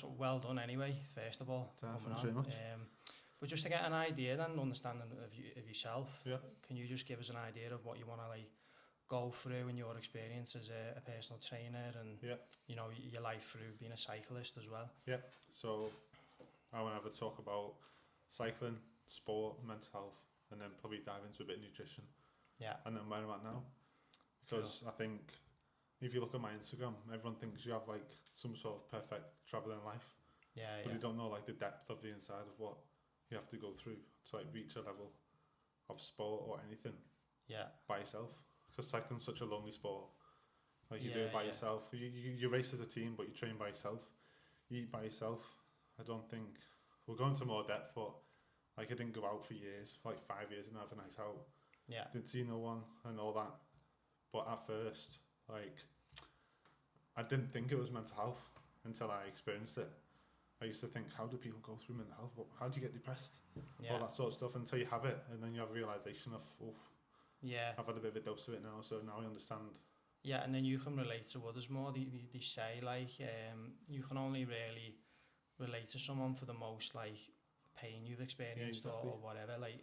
so well done anyway, first of all. Thanks very much. But just to get an idea then, understanding of yourself, Yeah. can you just give us an idea of what you want to like go through in your experience as a personal trainer and you know your life through being a cyclist as well? Yeah. So I want to have a talk about cycling, sport, mental health, and then probably dive into a bit of nutrition. Yeah. And then where I'm at now, because I think if you look at my Instagram, everyone thinks you have like some sort of perfect traveling life. Yeah. But you don't know like the depth of the inside of what you have to go through to like reach a level of sport or anything. Yeah. By yourself, because cycling's such a lonely sport. Like you do it by yourself. You race as a team, but you train by yourself. You eat by yourself. I don't think we'll go into more depth, but like I didn't go out for years, for like 5 years, and have a night out. Yeah. Didn't see no one and all that. But at first, like I didn't think it was mental health until I experienced it. I used to think, how do people go through mental health? How do you get depressed? Yeah. All that sort of stuff until you have it, and then you have a realization of, yeah, I've had a bit of a dose of it now, so now I understand. Yeah, and then you can relate to others more. They say like you can only really relate to someone for the most like pain you've experienced or whatever. Like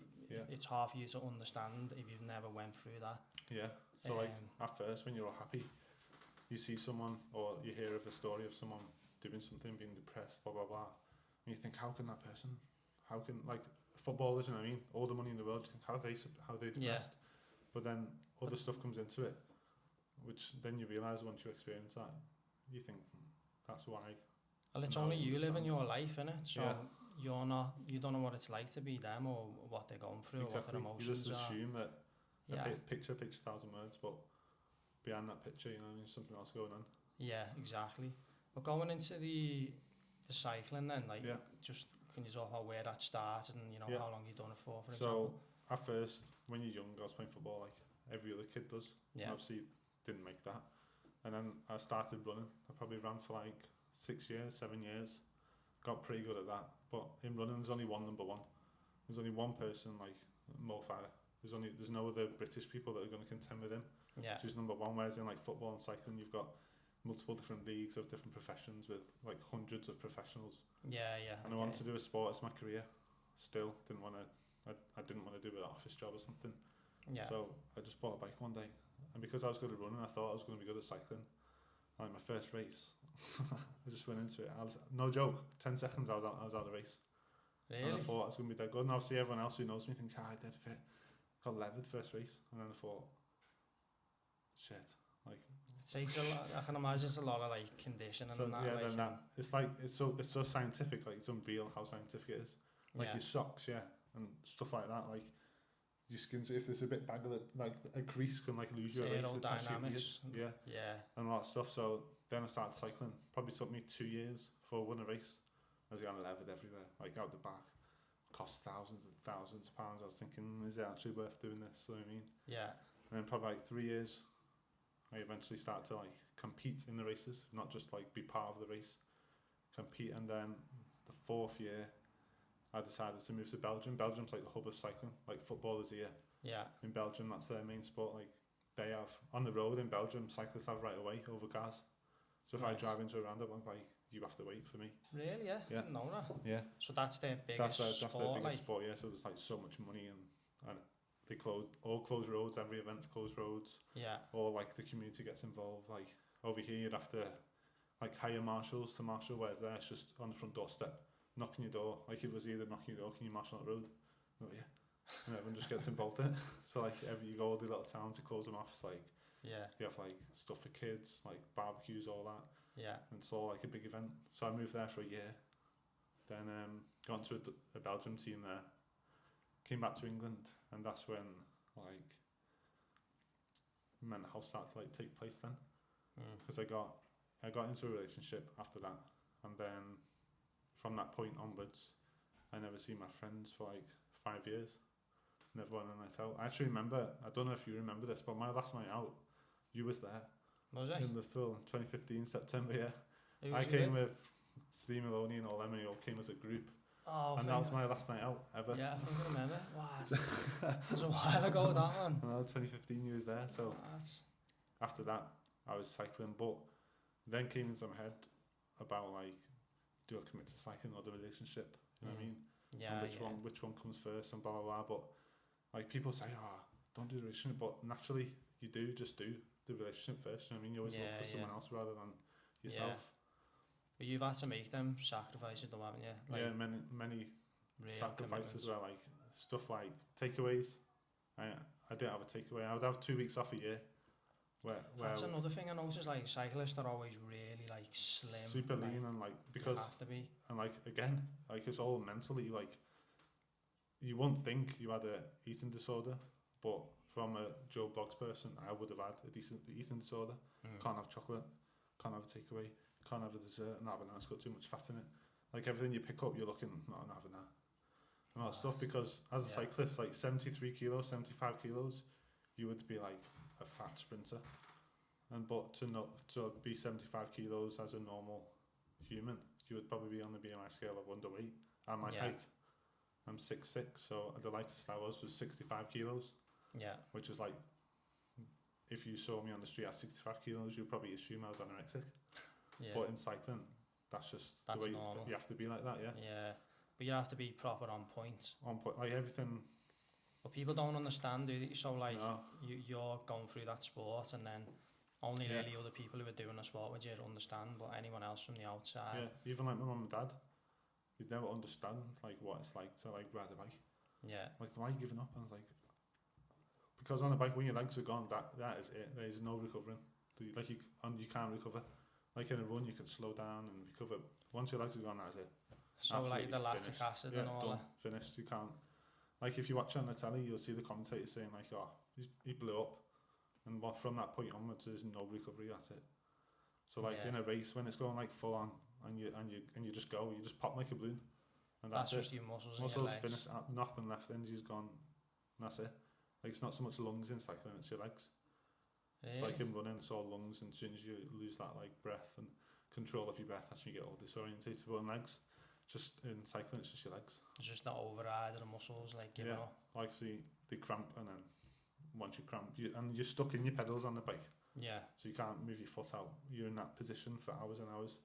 it's hard for you to understand if you've never went through that. Yeah. So like at first when you're all happy, you see someone or you hear of a story of someone doing something, being depressed, blah blah blah, and you think, how can that person? How can like footballers? You know what I mean? All the money in the world. You think how they depressed? Yeah. But then other stuff comes into it, which then you realise once you experience that, you think that's why. Well, it's only you living your life, innit? So you don't know what it's like to be them or what they're going through or what their emotions are. You just assume that a picture speaks 1,000 words, but behind that picture, you know, there's something else going on. Yeah, exactly. But going into the cycling then, like, just can you talk about where that started and, you know, how long you've done it for example? So, at first, when you're young, I was playing football like every other kid does. Yeah. Obviously, didn't make that. And then I started running. I probably ran for like 6 years, 7 years. Got pretty good at that. But in running, there's only one number one. There's only one person like Mo Farah. There's no other British people that are going to contend with him. Yeah. Who's number one. Whereas in like football and cycling, you've got multiple different leagues of different professions with like hundreds of professionals. Yeah, yeah. And I wanted to do a sport as my career. Still didn't want to. I didn't want to do an office job or something. Yeah. So I just bought a bike one day, and because I was good at running, I thought I was going to be good at cycling. Like my first race, I just went into it. No joke. 10 seconds, I was out of the race. Really? And I thought I was going to be dead good. And obviously everyone else who knows me thinks, dead fit. Got levered first race, and then I thought, shit. Like it takes a lot. I can imagine it's a lot of like conditioning and that. Yeah, like, then that it's like it's so scientific. Like it's unreal how scientific it is. Like your socks, and stuff like that. Like your skin. If there's a bit bad, like a crease can like lose your aerodynamics. Yeah, and all that stuff. So then I started cycling. Probably took me 2 years for a winter race. I was getting levered everywhere, like out the back. Cost thousands and thousands of pounds. I was thinking, is it actually worth doing this? So I mean, yeah. And then probably like 3 years, I eventually started to like compete in the races, not just like be part of the race, compete. And then the 4th year, I decided to move to Belgium. Belgium's like the hub of cycling, like football is here. Yeah. In Belgium, that's their main sport. Like they have on the road in Belgium, cyclists have right away over cars. So if I drive into a roundabout, like you have to wait for me. Really? Yeah. Didn't know that. Yeah. So that's their biggest sport. That's their biggest sport. Yeah. So there's like so much money and they close roads. Every event's closed roads. Yeah. Or like the community gets involved. Like over here, you'd have to like hire marshals to marshal. Whereas there, it's just on the front doorstep, knocking your door. Like if it was either knocking your door, can you marshal that road? Oh yeah. And everyone just gets involved in it. So like you go all the little towns to close them off. It's like you have like stuff for kids, like barbecues, all that. Yeah. And it's all like a big event. So I moved there for a year. Then got into a Belgium team there. Came back to England, and that's when like mental health started to like take place then. Because I got into a relationship after that, and then from that point onwards, I never seen my friends for like 5 years. Never went on a night out. I actually remember, I don't know if you remember this, but my last night out, you was there. Was I? In the full 2015 September, yeah. I came with Steve Maloney and all them, and you all came as a group. Oh, and that was my last night out ever. Yeah, I think I remember. What? It was a while ago, that one. I know, 2015 you was there, so after that I was cycling, but then came into my head about like do I commit to cycling or the relationship? You know what I mean? Yeah. And which one comes first and blah blah blah. But like people say, don't do the relationship, but naturally you do just do the relationship first. You know what I mean? You always look for someone else rather than yourself. Yeah. But you've had to make them sacrifices, though, haven't you? Like, many sacrifices were like stuff like takeaways. I didn't have a takeaway. I would have 2 weeks off a year. Where that's another thing I noticed. Like cyclists are always really like slim, super lean, and like because have to be. And like again, like it's all mentally. Like you wouldn't think you had a eating disorder, but from a Joe Bloggs person, I would have had a decent eating disorder. Can't have chocolate, can't have a takeaway, can't have a dessert, and having that. It's got too much fat in it. Like everything you pick up, you're looking not having that. And all that stuff, because as a cyclist, like 73 kilos, 75 kilos, you would be like a fat sprinter. But to be 75 kilos as a normal human, you would probably be on the BMI scale of underweight. And my height, I'm 6'6", so the lightest I was 65 kilos. Yeah. Which is like, if you saw me on the street at 65 kilos, you'd probably assume I was anorexic. Yeah. But in cycling, that's the way normal. You have to be like that, yeah. Yeah. But you have to be proper on point. On point, like everything. But people don't understand, do they? So like, you're going through that sport, and then only really other people who are doing the sport would you understand, but anyone else from the outside. Yeah, even like my mum and dad, you'd never understand like what it's like to like ride a bike. Yeah. Like, why are you giving up? And I was like, because on a bike, when your legs are gone, that is it. There is no recovering. Like you can't recover. Like in a run, you can slow down and recover. Once your legs are gone, that's it. So absolutely like the lactic acid and all that. Finished. You can't. Like if you watch on the telly, you'll see the commentators saying like, he blew up. And from that point onwards, there's no recovery. That's it. So like in a race, when it's going like full on, and you just go, you just pop like a balloon, and that's just your muscles. Muscles finished. Nothing left. Energy's gone. And that's it. Like it's not so much lungs in cycling; it's your legs. It's like in running, it's all lungs, and as soon as you lose that like breath and control of your breath, that's when you get all disorientated. But in legs, just in cycling, it's just your legs. It's just not override the muscles, like you know. Like they cramp, and then once you cramp, you're stuck in your pedals on the bike. Yeah. So you can't move your foot out. You're in that position for hours and hours.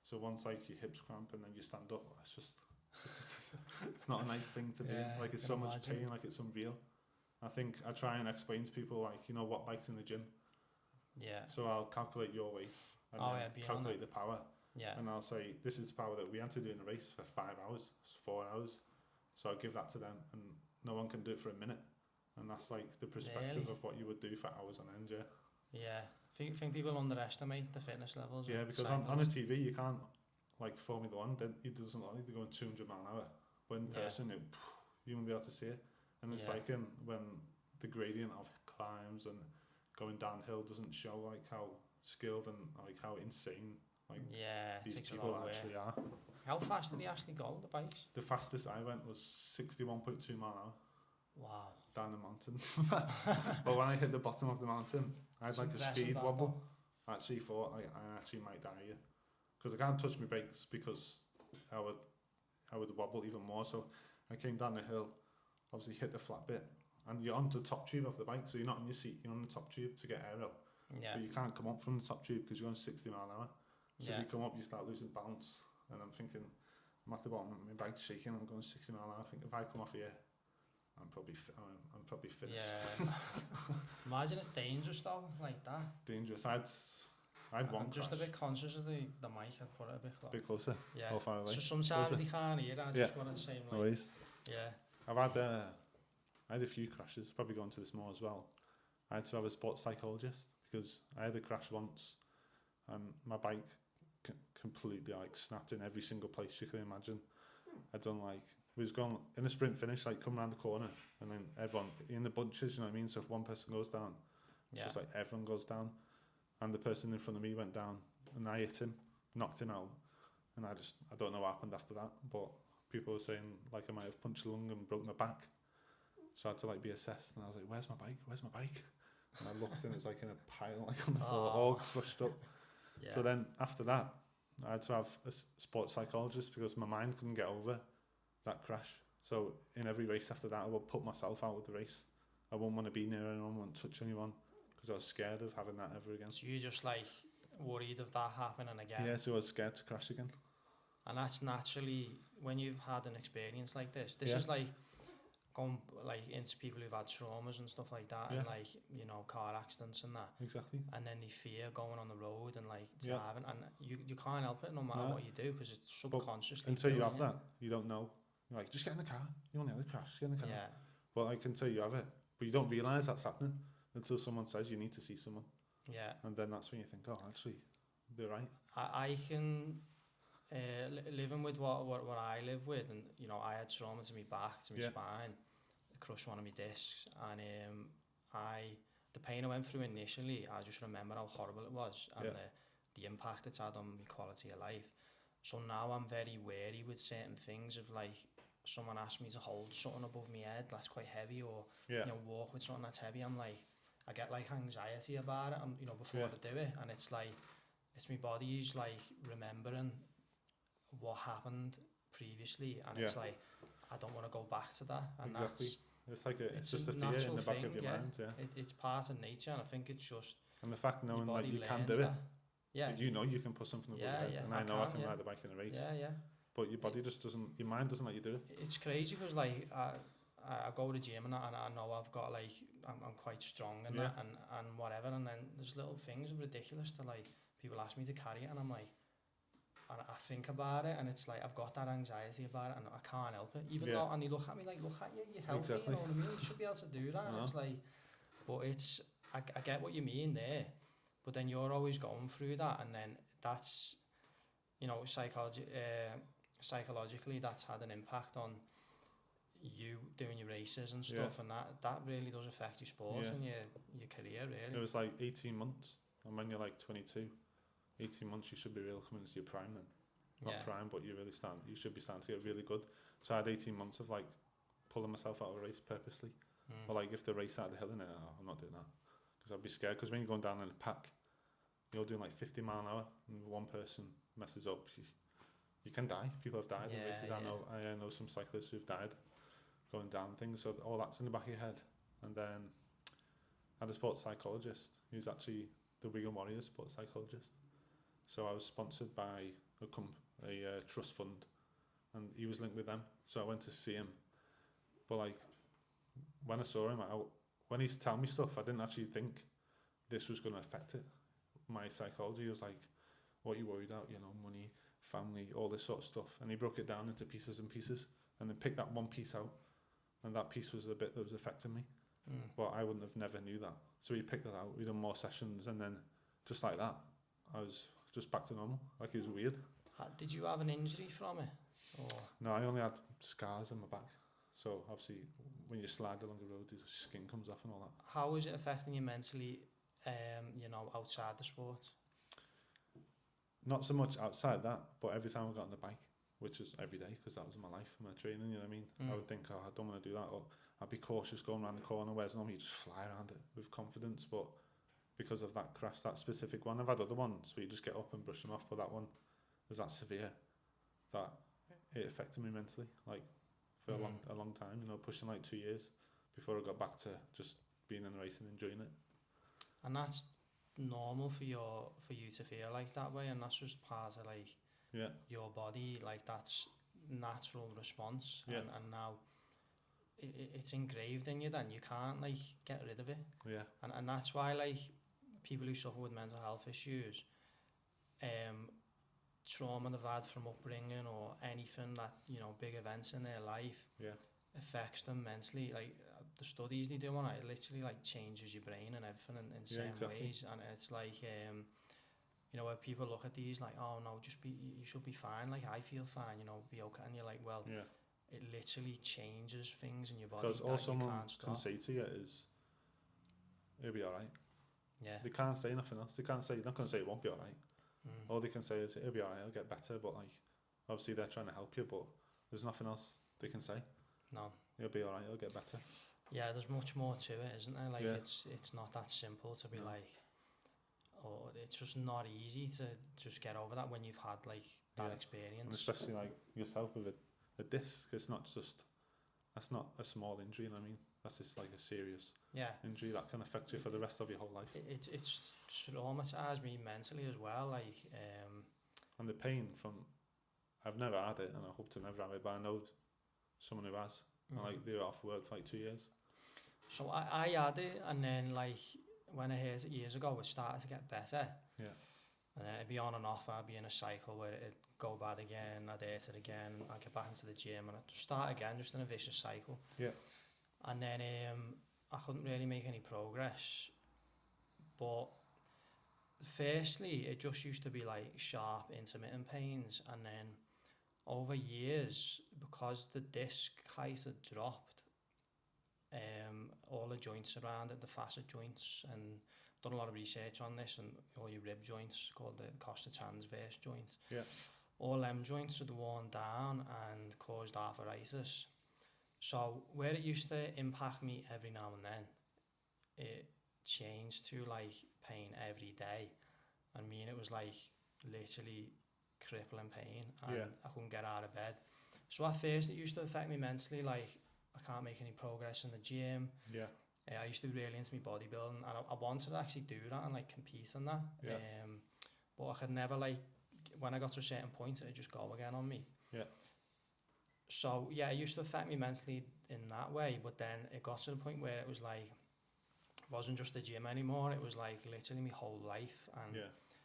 So once like your hips cramp and then you stand up, it's not a nice thing to do. Like it's so much pain, like it's unreal. I think I try and explain to people like, what bike's in the gym. Yeah. So I'll calculate your weight and then calculate the power. Yeah. And I'll say, this is the power that we had to do in a race for 5 hours, 4 hours. So I'll give that to them, and no one can do it for a minute. And that's like the perspective of what you would do for hours on end, yeah. Yeah. I think people underestimate the fitness levels. Yeah, because on the TV, you can't, like Formula 1, it doesn't look like they're going 200 mile an hour. But in person, you won't be able to see it. And it's like when the gradient of climbs and going downhill doesn't show like how skilled and like how insane like these people actually are. How fast did he actually go, the bikes? The fastest I went was 61.2 mile an hour. Wow. Down the mountain. But when I hit the bottom of the mountain, I had like a speed wobble. I actually thought I actually might die here. Because I can't touch my brakes because I would wobble even more. So I came down the hill, obviously hit the flat bit, and you're on the top tube of the bike, so you're not on your seat, you're on the top tube to get air up. Yeah. But you can't come up from the top tube because you're going 60 mile an hour. So if you come up, you start losing balance. And I'm thinking, I'm at the bottom, my bike's shaking, I'm going 60 mile an hour. I think if I come off here, I'm probably finished. Yeah. Imagine it's dangerous though, like that. Dangerous. I had one I'm just crash. A bit conscious of the mic. I'd put it a bit closer. Bit closer? Yeah. Or far away? So sometimes you can't hear. I just want to say like... No worries. Yeah. I had a few crashes, probably go into this more as well. I had to have a sports psychologist because I had a crash once and my bike completely like snapped in every single place you can imagine. I'd done like, we was going in a sprint finish, like come around the corner and then everyone in the bunches, you know what I mean? So if one person goes down, it's just like everyone goes down. And the person in front of me went down and I hit him, knocked him out. And I don't know what happened after that, but people were saying like I might have punched a lung and broke my back. So I had to like be assessed and I was like, where's my bike? And I looked and it was like in a pile, like on the floor, all crushed up. Yeah. So then after that, I had to have a sports psychologist because my mind couldn't get over that crash. So in every race after that, I would put myself out of the race. I wouldn't want to be near anyone, I wouldn't touch anyone because I was scared of having that ever again. So you just like worried of that happening again? Yeah, so I was scared to crash again. And that's naturally, when you've had an experience like this is like going like into people who've had traumas and stuff like that, and like, you know, car accidents and that. Exactly. And then they fear going on the road and like driving, and you can't help it no matter what you do, because it's subconsciously. But until you have that, you don't know. You're like, just get in the car. You won't nearly crash. Get in the car. Yeah. But like, until you have it, but you don't realise that's happening until someone says you need to see someone. Yeah. And then that's when you think, oh, actually, they're right. I can. Living with what I live with, and you know, I had trauma to my back, to my spine, crushed one of my discs, and the pain I went through initially, I just remember how horrible it was, and the impact it's had on my quality of life. So now I'm very wary with certain things, of like, someone asks me to hold something above my head that's quite heavy, or you know, walk with something that's heavy, I'm like, I get like anxiety about it, you know, before I do it, and it's like, it's my body's like remembering what happened previously, and it's like, I don't want to go back to that, and it's like it's just a fear in the back of your mind. It's part of nature, and I think it's just, and the fact knowing that you can do it, you know, you can put something above your head, and I know I can ride the bike in a race, but your body just doesn't, your mind doesn't let you do it. It's crazy, because like I go to the gym and I know I've got like, I'm quite strong and that, and whatever, and then there's little things ridiculous that like people ask me to carry it, and I'm like, and I think about it, and it's like, I've got that anxiety about it, and I can't help it, even though, and they look at me like, look at you, you're healthy, you know what I mean, you should be able to do that, and it's like, but it's, I get what you mean there, but then you're always going through that, and then that's, you know, psychologically that's had an impact on you doing your races and stuff, and that really does affect your sport and your career, really. It was like 18 months, and when you're like 22, 18 months, you should be really coming into your prime then. Not prime, but you should be starting to get really good. So I had 18 months of like pulling myself out of a race purposely. Or like, if the race out of the hill, and I'm not doing that, because I'd be scared, because when you're going down in a pack, you're doing like 50 mile an hour, and one person messes up, you can die. People have died in races. I know some cyclists who've died going down things, so all that's in the back of your head. And then I had a sports psychologist who's actually the Wigan Warriors sports psychologist. So I was sponsored by a trust fund, and he was linked with them. So I went to see him. But like, when I saw him, when he's telling me stuff, I didn't actually think this was going to affect it. My psychology was like, what are you worried about? You know, money, family, all this sort of stuff. And he broke it down into pieces and pieces, and then picked that one piece out. And that piece was the bit that was affecting me. But I wouldn't have never knew that. So he picked that out. We done more sessions, and then just like that, I was just back to normal. Like, it was weird. Did you have an injury from it? Or? No, I only had scars on my back. So obviously, when you slide along the road, your skin comes off and all that. How is it affecting you mentally, you know, outside the sport? Not so much outside that, but every time I got on the bike, which was every day, because that was my life, my training, you know what I mean? I would think, oh, I don't want to do that, or I'd be cautious going around the corner, whereas normally you just fly around it with confidence, but because of that crash, that specific one, I've had other ones where you just get up and brush them off, but that one was that severe that it affected me mentally, like, for a long time, you know, pushing like 2 years before I got back to just being in the race and enjoying it. And that's normal for you to feel like that way, and that's just part of like your body, like that's natural response, and now it's engraved in you, then you can't like get rid of it, and that's why like people who suffer with mental health issues, trauma they've had from upbringing or anything that, you know, big events in their life affects them mentally. Like the studies they do on it, literally like changes your brain and everything in certain ways, and it's like you know, where people look at these like, oh no, you should be fine, like I feel fine, you know, be okay, and you're like, well, it literally changes things in your body. Because all someone can say to you is, it'll be alright. They can't say nothing else. They can't say, they're not going to say it won't be alright. All they can say is, it'll be alright, I'll get better, but like, obviously they're trying to help you, but there's nothing else they can say. No. It'll be alright, it'll get better. Yeah, there's much more to it, isn't there? Like, it's not that simple to be like, oh, it's just not easy to just get over that when you've had like that experience. And especially like yourself with a disc, it's not just, that's not a small injury, you know what I mean? That's just like a serious injury that can affect you for the rest of your whole life. It's traumatized me mentally as well, like and the pain from I've never had it, and I hope to never have it, but I know someone who has, and like they were off work for like 2 years. So I had it, and then like when I heard it years ago, it started to get better. Yeah. And then it'd be on and off. I'd be in a cycle where it'd go bad again, I'd hate it again, I'd get back into the gym, and I'd start again, just in a vicious cycle. Yeah. And then I couldn't really make any progress. But firstly, it just used to be like sharp, intermittent pains, and then over years, because the disc height had dropped, all the joints around it, the facet joints, and done a lot of research on this, and all your rib joints, called the costotransverse joints, all them joints had worn down and caused arthritis. So where it used to impact me every now and then, it changed to like pain every day. I mean, it was like literally crippling pain, and I couldn't get out of bed. So at first it used to affect me mentally, like I can't make any progress in the gym. I used to be really into my bodybuilding, and I wanted to actually do that and like compete in that. But I could never, like, when I got to a certain point, it'd just go again on me. So yeah, it used to affect me mentally in that way, but then it got to the point where it was like, it wasn't just the gym anymore, it was like literally my whole life. And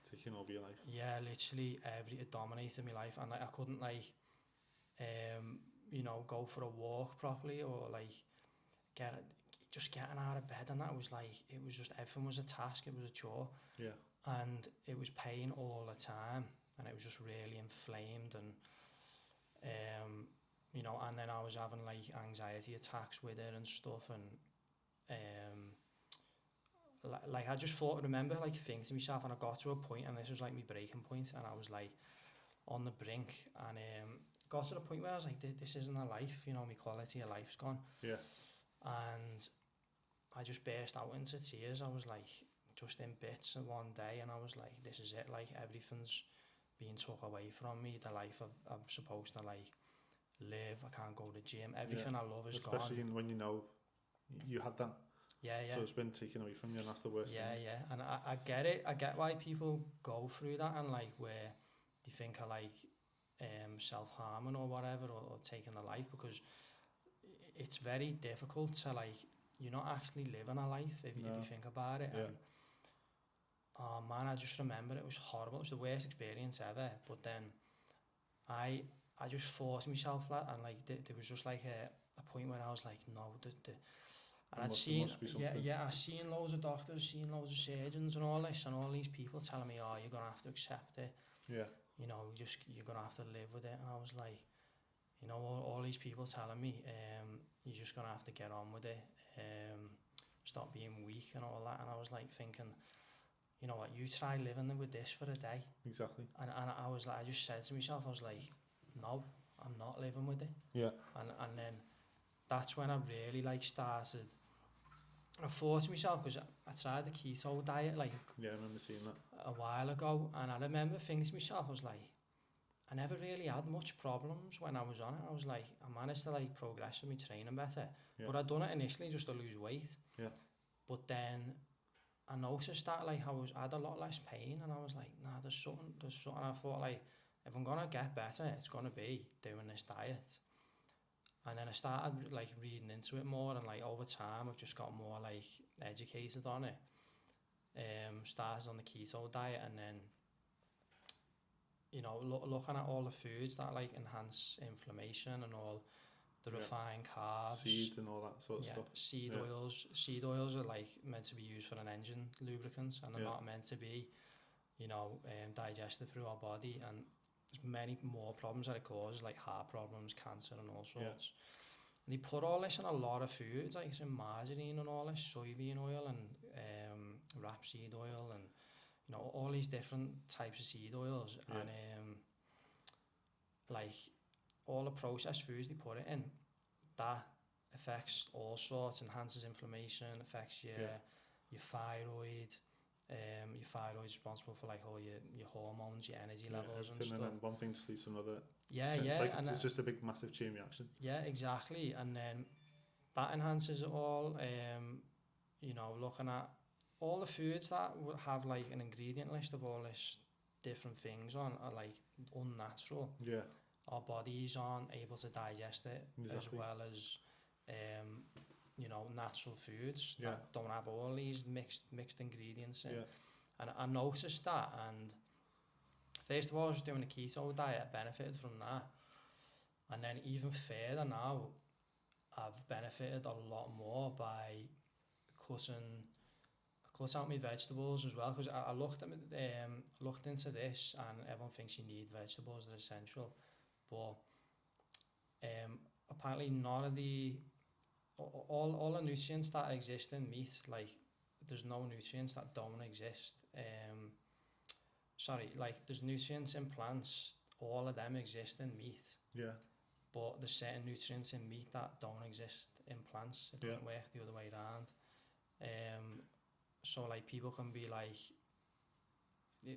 taking over your life. Yeah, literally it dominated my life, and like I couldn't like you know, go for a walk properly, or like just getting out of bed, and that was like, it was just, everything was a task, it was a chore. And it was pain all the time, and it was just really inflamed, and you know, and then I was having like anxiety attacks with it and stuff, and like I just remember like thinking to myself, and I got to a point, and this was like my breaking point, and I was like on the brink, and got to the point where I was like, this isn't a life, you know, my quality of life's gone. And I just burst out into tears. I was like just in bits one day, and I was like, this is it, like everything's being took away from me, the life I'm supposed to like live. I can't go to the gym, everything I love is gone. Especially when you know you had that. So it's been taken away from you, and that's the worst thing. And I get it. I get why people go through that, and like where they think of like self-harming or whatever, or taking a life, because it's very difficult to like, you're not actually living a life if you think about it. And oh man, I just remember it was horrible. It was the worst experience ever. But then I just forced myself that, and like there was just like a point where I was like, no, and I'd seen, I seen loads of doctors, seen loads of surgeons and all this, and all these people telling me, oh, you're gonna have to accept it. You know, you're gonna have to live with it. And I was like, you know, all these people telling me, you're just gonna have to get on with it. Stop being weak and all that. And I was like thinking, you know what, you try living with this for a day. Exactly. And I was like, I just said to myself, I was like, no, I'm not living with it. And then that's when I really like started. I thought to myself, because I tried the keto diet like I remember seeing that a while ago, and I remember thinking to myself, I was like, I never really had much problems when I was on it. I was like, I managed to like progress with my training better, but I'd done it initially just to lose weight. But then I noticed that like I had a lot less pain, and I was like, nah, there's something. And I thought, like, if I'm gonna get better, it's gonna be doing this diet. And then I started like reading into it more, and like over time I've just got more like educated on it. Started on the keto diet, and then, you know, looking at all the foods that like enhance inflammation, and all the refined carbs, seeds and all that sort of stuff. Seed oils are like meant to be used for an engine lubricants, and they're not meant to be, you know, digested through our body. And there's many more problems that it causes, like heart problems, cancer, and all sorts. And they put all this in a lot of foods, like some margarine and all this, soybean oil, and rapeseed oil, and you know, all these different types of seed oils. And like all the processed foods they put it in, that affects all sorts, enhances inflammation, affects your thyroid. Your thyroid is responsible for like all your hormones, your energy levels and stuff. And then one thing just leads to another. And it's just a big massive chain reaction. Exactly. And then that enhances it all. You know, looking at all the foods that would have like an ingredient list of all this different things on are like unnatural. our bodies aren't able to digest it as well as you know, natural foods that don't have all these mixed ingredients in. And I noticed that, and first of all, I was doing a keto diet, benefited from that, and then even further now, I've benefited a lot more by cut out my vegetables as well, because I looked into this, and everyone thinks you need vegetables, they're essential, but apparently none of all the nutrients that exist in meat, like there's no nutrients that don't exist. There's nutrients in plants, all of them exist in meat. Yeah. But there's certain nutrients in meat that don't exist in plants. It doesn't work the other way around. So like people can be like,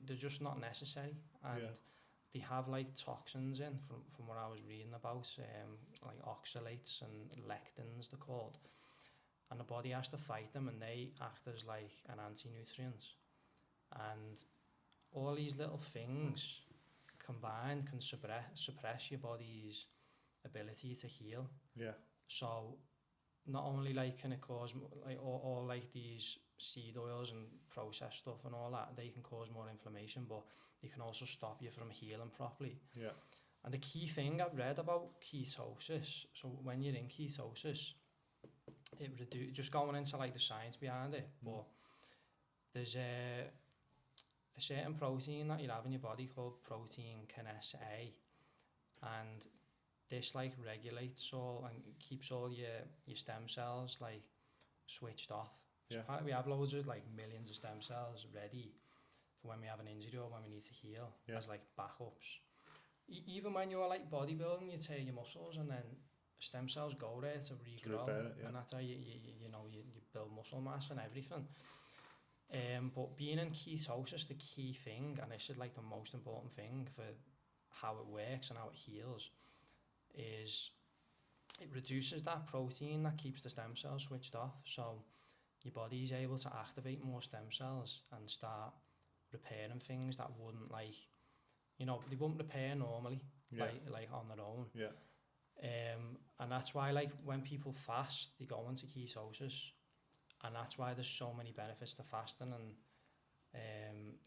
they're just not necessary, and they have like toxins in from what I was reading about, like oxalates and lectins they're called, and the body has to fight them, and they act as like an anti-nutrient, and all these little things combined can suppress your body's ability to heal. Yeah. So not only like can it cause like all like these seed oils and processed stuff and all that, they can cause more inflammation, but they can also stop you from healing properly. Yeah. And the key thing I've read about ketosis, so when you're in ketosis, it just going into like the science behind it, but there's a certain protein that you have in your body called protein kinase A, and this like regulates all and keeps all your stem cells like switched off. So we have loads of like millions of stem cells ready for when we have an injury or when we need to heal as like backups. Even when you're like bodybuilding, you tear your muscles and then stem cells go there to regrow, and that's how you build muscle mass and everything. But being in ketosis, the key thing, and this is like the most important thing for how it works and how it heals, is it reduces that protein that keeps the stem cells switched off. So your body is able to activate more stem cells and start repairing things that wouldn't they wouldn't repair normally, like on their own. Yeah. And that's why like when people fast, they go into ketosis, and that's why there's so many benefits to fasting and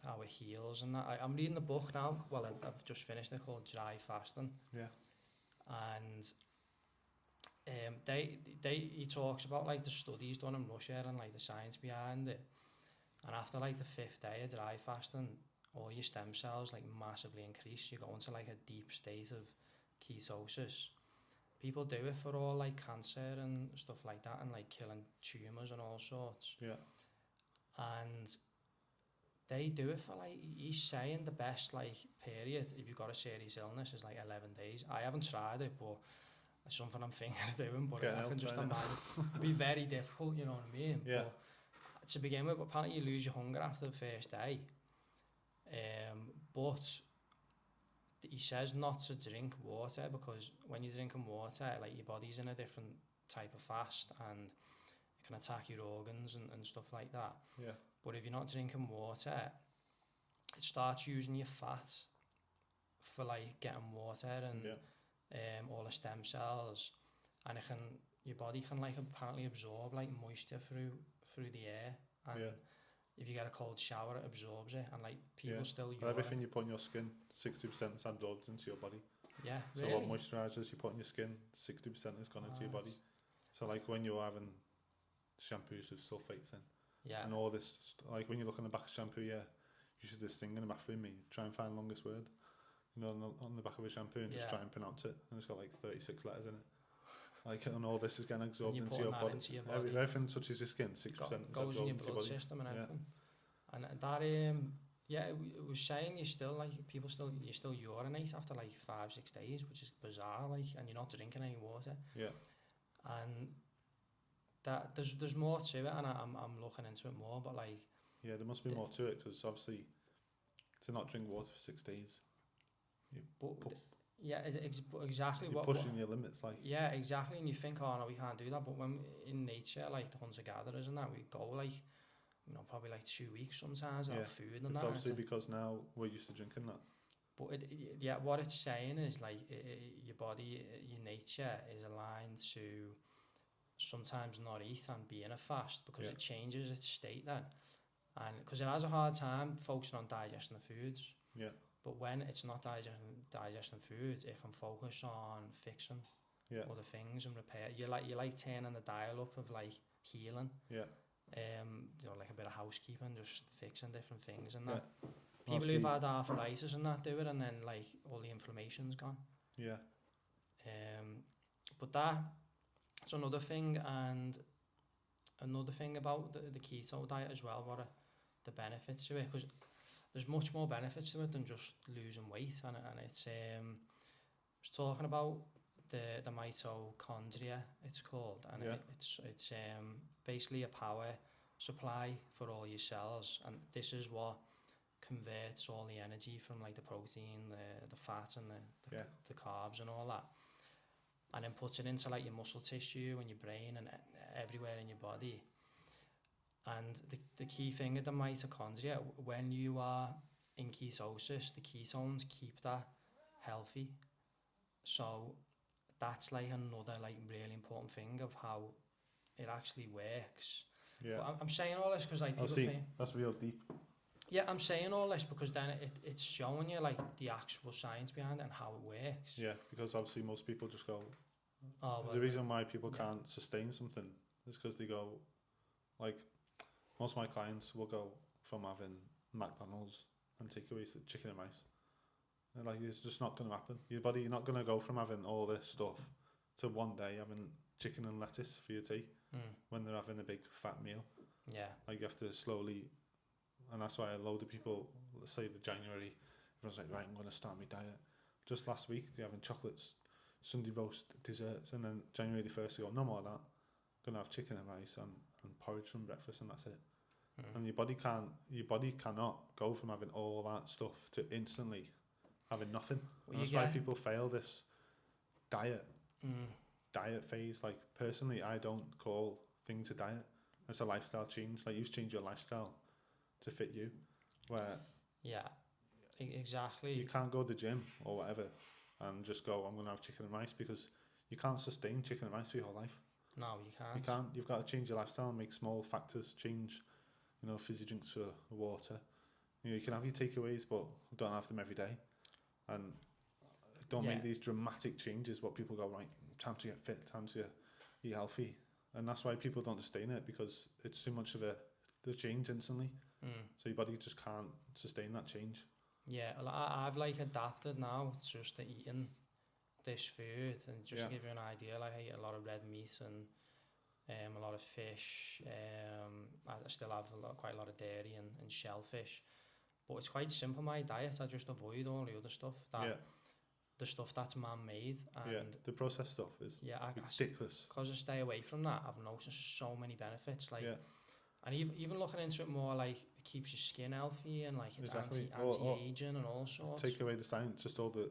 how it heals and that. I'm reading the book now. Well, I've just finished it, called Dry Fasting. Yeah. And he talks about like the studies done in Russia and like the science behind it. And after like the 5th day of dry fasting, all your stem cells like massively increase. You go into like a deep state of ketosis. People do it for all like cancer and stuff like that, and like killing tumours and all sorts. Yeah. And they do it for like, he's saying the best like period if you've got a serious illness is like 11 days. I haven't tried it, but it's something I'm thinking of doing, but I can just imagine it'd be very difficult, you know what I mean? Yeah. But to begin with, apparently you lose your hunger after the first day. But he says not to drink water, because when you're drinking water, like your body's in a different type of fast and it can attack your organs and stuff like that. Yeah. But if you're not drinking water, it starts using your fat for like getting water and all the stem cells, and your body can like apparently absorb like moisture through the air, and if you get a cold shower, it absorbs it, and like people still use everything you put on your skin, 60% is absorbed into your body. Yeah, so really? What moisturisers you put on your skin, 60% has gone into your body. So like when you're having shampoos with sulfates in, and all this, like when you look on the back of shampoo, you should this thing in the bathroom, try and find the longest word, on the back of a shampoo, and just try and pronounce it, and it's got like 36 letters in it. Like, and all this is getting absorbed into your body. Everything touches your skin, 6% goes in your blood system and everything. And that it was saying you still urinate after like 5-6 days, which is bizarre, like, and you're not drinking any water. Yeah. And that there's more to it, and I'm looking into it more, but like there must be more to it, because obviously to not drink water for 6 days, exactly. You're pushing your limits, like. Yeah, exactly. And you think, oh no, we can't do that. But when in nature, like the hunter-gatherers and that, we go like, probably like 2 weeks sometimes without food and it's that. Obviously because now we're used to drinking that. But what it's saying is like your body, your nature is aligned to sometimes not eat and be in a fast because it changes its state then. And because it has a hard time focusing on digesting the foods. Yeah. But when it's not digesting foods, it can focus on fixing other things and repair. You like turning the dial up of like healing. Yeah. Like a bit of housekeeping, just fixing different things and that. Yeah. People who've had arthritis and that do it, and then like all the inflammation's gone. Yeah. But that's another thing, and another thing about the keto diet as well. What are the benefits to it? Because there's much more benefits to it than just losing weight, and it's I was talking about the mitochondria, it's called, and it's basically a power supply for all your cells, and this is what converts all the energy from like the protein, the fat, and the carbs and all that, and then puts it into like your muscle tissue and your brain and everywhere in your body. And the key thing of the mitochondria, when you are in ketosis, the ketones keep that healthy. So that's like another like really important thing of how it actually works. Yeah. But I'm saying all this because like people think that's real deep. Yeah, I'm saying all this because then it's showing you like the actual science behind it and how it works. Yeah, because obviously most people just go. The reason why people can't sustain something is because they go, like, most of my clients will go from having McDonald's and takeaways to chicken and rice. And like, it's just not going to happen. Your body, you're not going to go from having all this stuff to one day having chicken and lettuce for your tea when they're having a big fat meal. Yeah. Like, you have to slowly, and that's why a load of people, let's say the January, everyone's like, right, I'm going to start my diet. Just last week, they're having chocolates, Sunday roast, desserts, and then January the 1st, they go, no more of that. Going to have chicken and rice and porridge from breakfast, and that's it. And your body cannot go from having all that stuff to instantly having nothing. Well, that's why people fail this diet phase. Like, personally, I don't call things a diet. It's a lifestyle change. Like, you've changed your lifestyle to fit you, where exactly, you can't go to the gym or whatever and just go, I'm going to have chicken and rice, because you can't sustain chicken and rice for your whole life. No, you can't. You can't. You've got to change your lifestyle and make small factors change. You know, fizzy drinks for water. You know, you can have your takeaways, but don't have them every day. And don't make these dramatic changes. What people go, right, time to get fit, time to eat healthy. And that's why people don't sustain it, because it's too much of the change instantly. So your body just can't sustain that change. Yeah, well, I've like adapted now just to eating this food, and just to give you an idea, like I eat a lot of red meat and a lot of fish. I still have quite a lot of dairy and shellfish, but it's quite simple, my diet. I just avoid all the other stuff, the stuff that's man-made, and the processed stuff is ridiculous. Because I stay away from that, I've noticed so many benefits, like and even looking into it more, like it keeps your skin healthy, and like it's anti-aging and all sorts. Take away the science, just all the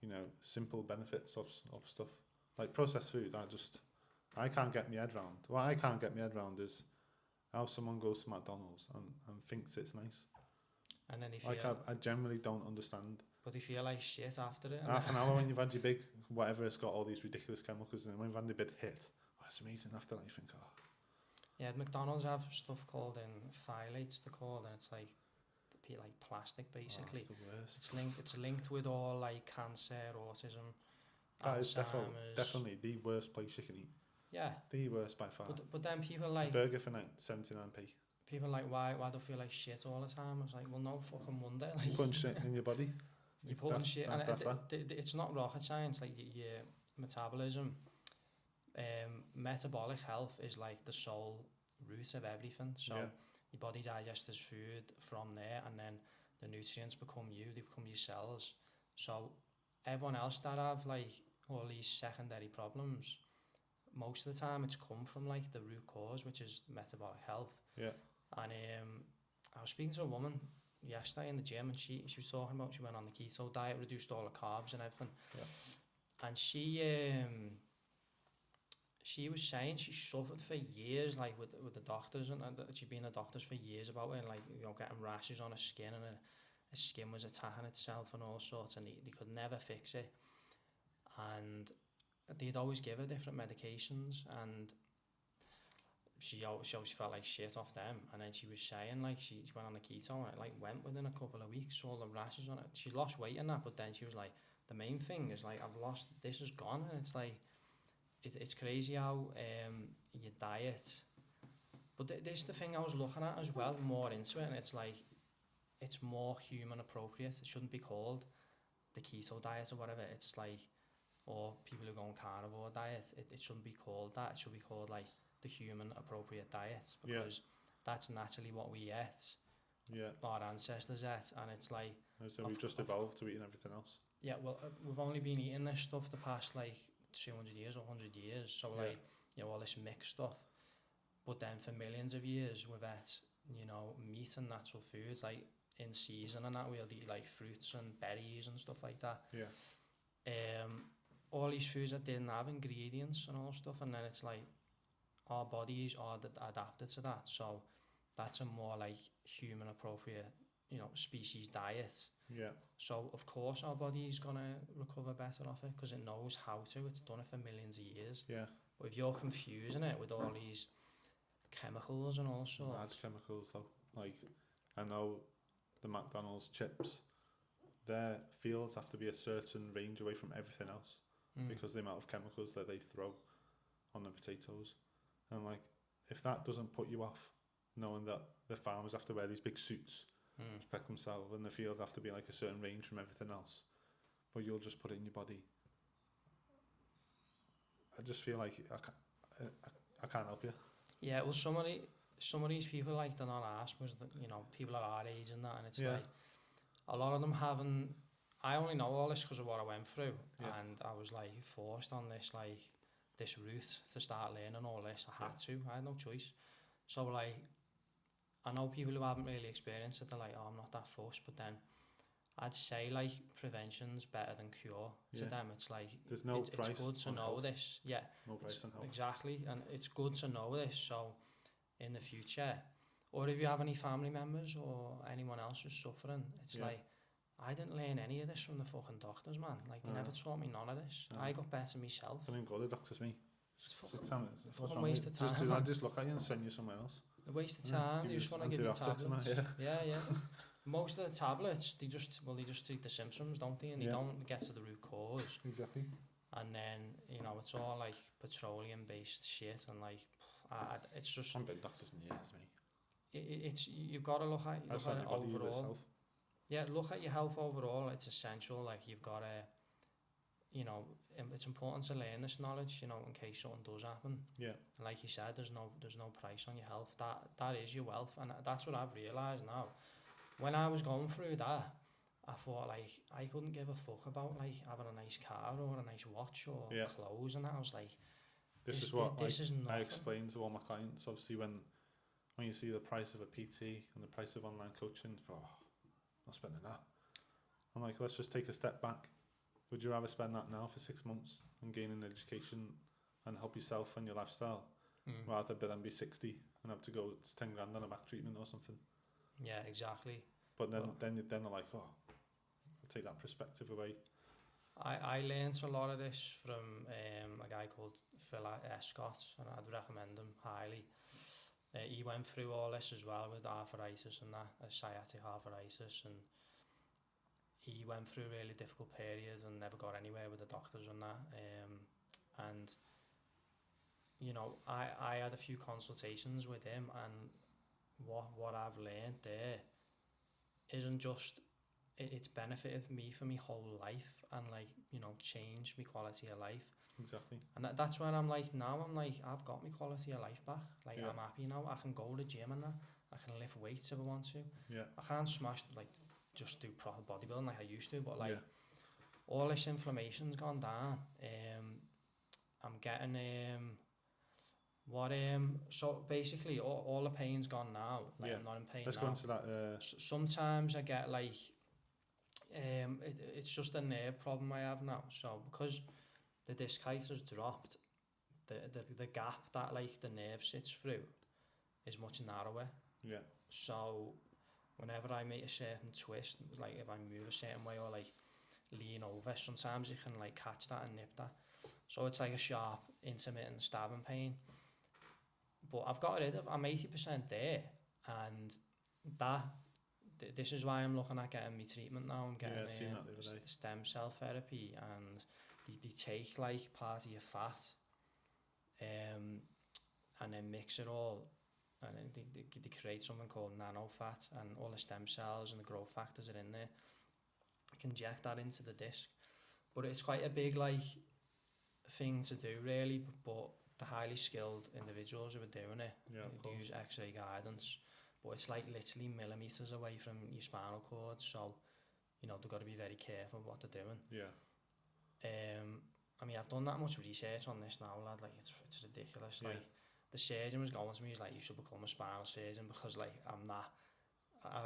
you know, simple benefits of stuff like processed food. I can't get my head round. What I can't get my head round is how someone goes to McDonald's and thinks it's nice. And then they feel like, I generally don't understand. But they feel like shit after it. Half an hour when you've had your big whatever, it's got all these ridiculous chemicals, and when you've had the big hit, it's amazing. After that, you think, Yeah, McDonald's have stuff called phthalates, they're called, and it's like plastic basically. It's the worst. It's linked with all like cancer, autism. That is definitely the worst place you can eat. Yeah. The worst by far. But then people like a burger for 79p. People like, why do I feel like shit all the time? I was like, well, no fucking wonder. Like, you put shit in your body. You put shit, and it's not rocket science. Like your metabolism, metabolic health is like the sole root of everything. So your body digests food from there, and then the nutrients become you. They become your cells. So everyone else that have like all these secondary problems, most of the time it's come from like the root cause, which is metabolic health. Yeah. And I was speaking to a woman yesterday in the gym, and she was talking about, she went on the keto diet, reduced all the carbs and everything. Yeah. And she was saying she suffered for years, like with the doctors, and she'd been to doctors for years about it, and like, you know, getting rashes on her skin and his skin was attacking itself and all sorts, and they could never fix it. And they'd always give her different medications, and she always felt like shit off them. And then she was saying, like, she went on a keto, and it like went within a couple of weeks, all the rashes on it. She lost weight in that, but then she was like, the main thing is like, this is gone. And it's like, it's crazy how your diet, but this is the thing I was looking at as well, more into it, and it's like, it's more human appropriate. It shouldn't be called the keto diet or whatever. It's like, or people who go on carnivore diet, it shouldn't be called that. It should be called like the human appropriate diet, because that's naturally what we ate. Yeah. Our ancestors ate, and it's like, so we've just evolved to eating everything else. Yeah, well, we've only been eating this stuff the past like 200 years or 100 years, so like, you know, all this mixed stuff. But then for millions of years we've ate, you know, meat and natural foods, like in season and that. We'll eat like fruits and berries and stuff like that. All these foods that didn't have ingredients and all stuff, and then it's like, our bodies are adapted to that, so that's a more like human appropriate, you know, species diet. So of course our body's gonna recover better off it, because it knows how to. It's done it for millions of years. But if you're confusing it with all these chemicals and all sorts, mad chemicals though, like, I know the McDonald's chips, their fields have to be a certain range away from everything else, because the amount of chemicals that they throw on the potatoes. And like, if that doesn't put you off, knowing that the farmers have to wear these big suits to protect themselves, and the fields have to be like a certain range from everything else, but you'll just put it in your body, I just feel like I can't help you. Yeah, well, some of these people, like, they're not asked, because, you know, people are our age and that, and it's like, a lot of them haven't. I only know all this because of what I went through, and I was like forced on this route to start learning all this. I had to. I had no choice. So like, I know people who haven't really experienced it, they're like, oh, I'm not that fussed, but then I'd say like prevention's better than cure to them. It's like, there's no price. It's good to know this. No price on health. Exactly, and it's good to know this, so in the future, or if you have any family members or anyone else who's suffering, it's like, I didn't learn any of this from the fucking doctors, man. Like, they never taught me none of this. I got better myself. I didn't go to the doctors, me. It's fucking waste of time. I just look at you and send you somewhere else. A waste of time. You just want to give you tablets. Yeah. Most of the tablets, they just treat the symptoms, don't they? And they don't get to the root cause. Exactly. And then, you know, it's all like petroleum-based shit, and like, it's just. I've been doctors in years, mate. It's, you've got to look at it overall. Yeah, look at your health overall. It's essential. Like, you've got to, you know, it's important to learn this knowledge, you know, in case something does happen. And like you said, there's no price on your health. That is your wealth, and that's what I've realised now. When I was going through that, I thought, like, I couldn't give a fuck about like having a nice car or a nice watch or clothes and that. I was like, this is I explain to all my clients. Obviously, when you see the price of a PT and the price of online coaching, not spending that. I'm like, let's just take a step back. Would you rather spend that now for 6 months and gain an education and help yourself and your lifestyle, rather than be 60 and have to go, it's 10 grand on a back treatment or something? Yeah, exactly. But then they're like, oh, I'll take that perspective away. I learned a lot of this from a guy called Phil Scott, and I'd recommend him highly. He went through all this as well with arthritis and that, sciatic arthritis, and he went through really difficult periods and never got anywhere with the doctors and that. And you know, I had a few consultations with him, and what I've learned there isn't just, it's benefited me for my whole life, and like, you know, changed my quality of life. Exactly. And that's where I'm like, now I'm like, I've got my quality of life back. Like, I'm happy now. I can go to the gym and that. I can lift weights if I want to. I can't smash, like, just do proper bodybuilding like I used to, but like, all this inflammation's gone down. I'm getting so basically all the pain's gone now. Like, I'm not in pain. Let's now. go into that. Sometimes I get like, it's just a nerve problem I have now. So because the disc height has dropped, the gap that like the nerve sits through is much narrower. So whenever I make a certain twist, like if I move a certain way or like lean over, sometimes you can like catch that and nip that. So it's like a sharp, intermittent stabbing pain. But I've got rid of, I'm 80% there, and this is why I'm looking at getting my treatment now. I'm getting stem cell therapy, and they take like part of your fat, and then mix it all, and then they create something called nano fat, and all the stem cells and the growth factors are in there. You can inject that into the disc, but it's quite a big like thing to do really. But the highly skilled individuals who are doing it, they use X-ray guidance, but it's like literally millimeters away from your spinal cord, so you know they've got to be very careful what they're doing. I mean, I've done that much research on this now, lad. Like it's ridiculous. Like the surgeon was going to me, he's like, you should become a spinal surgeon, because like I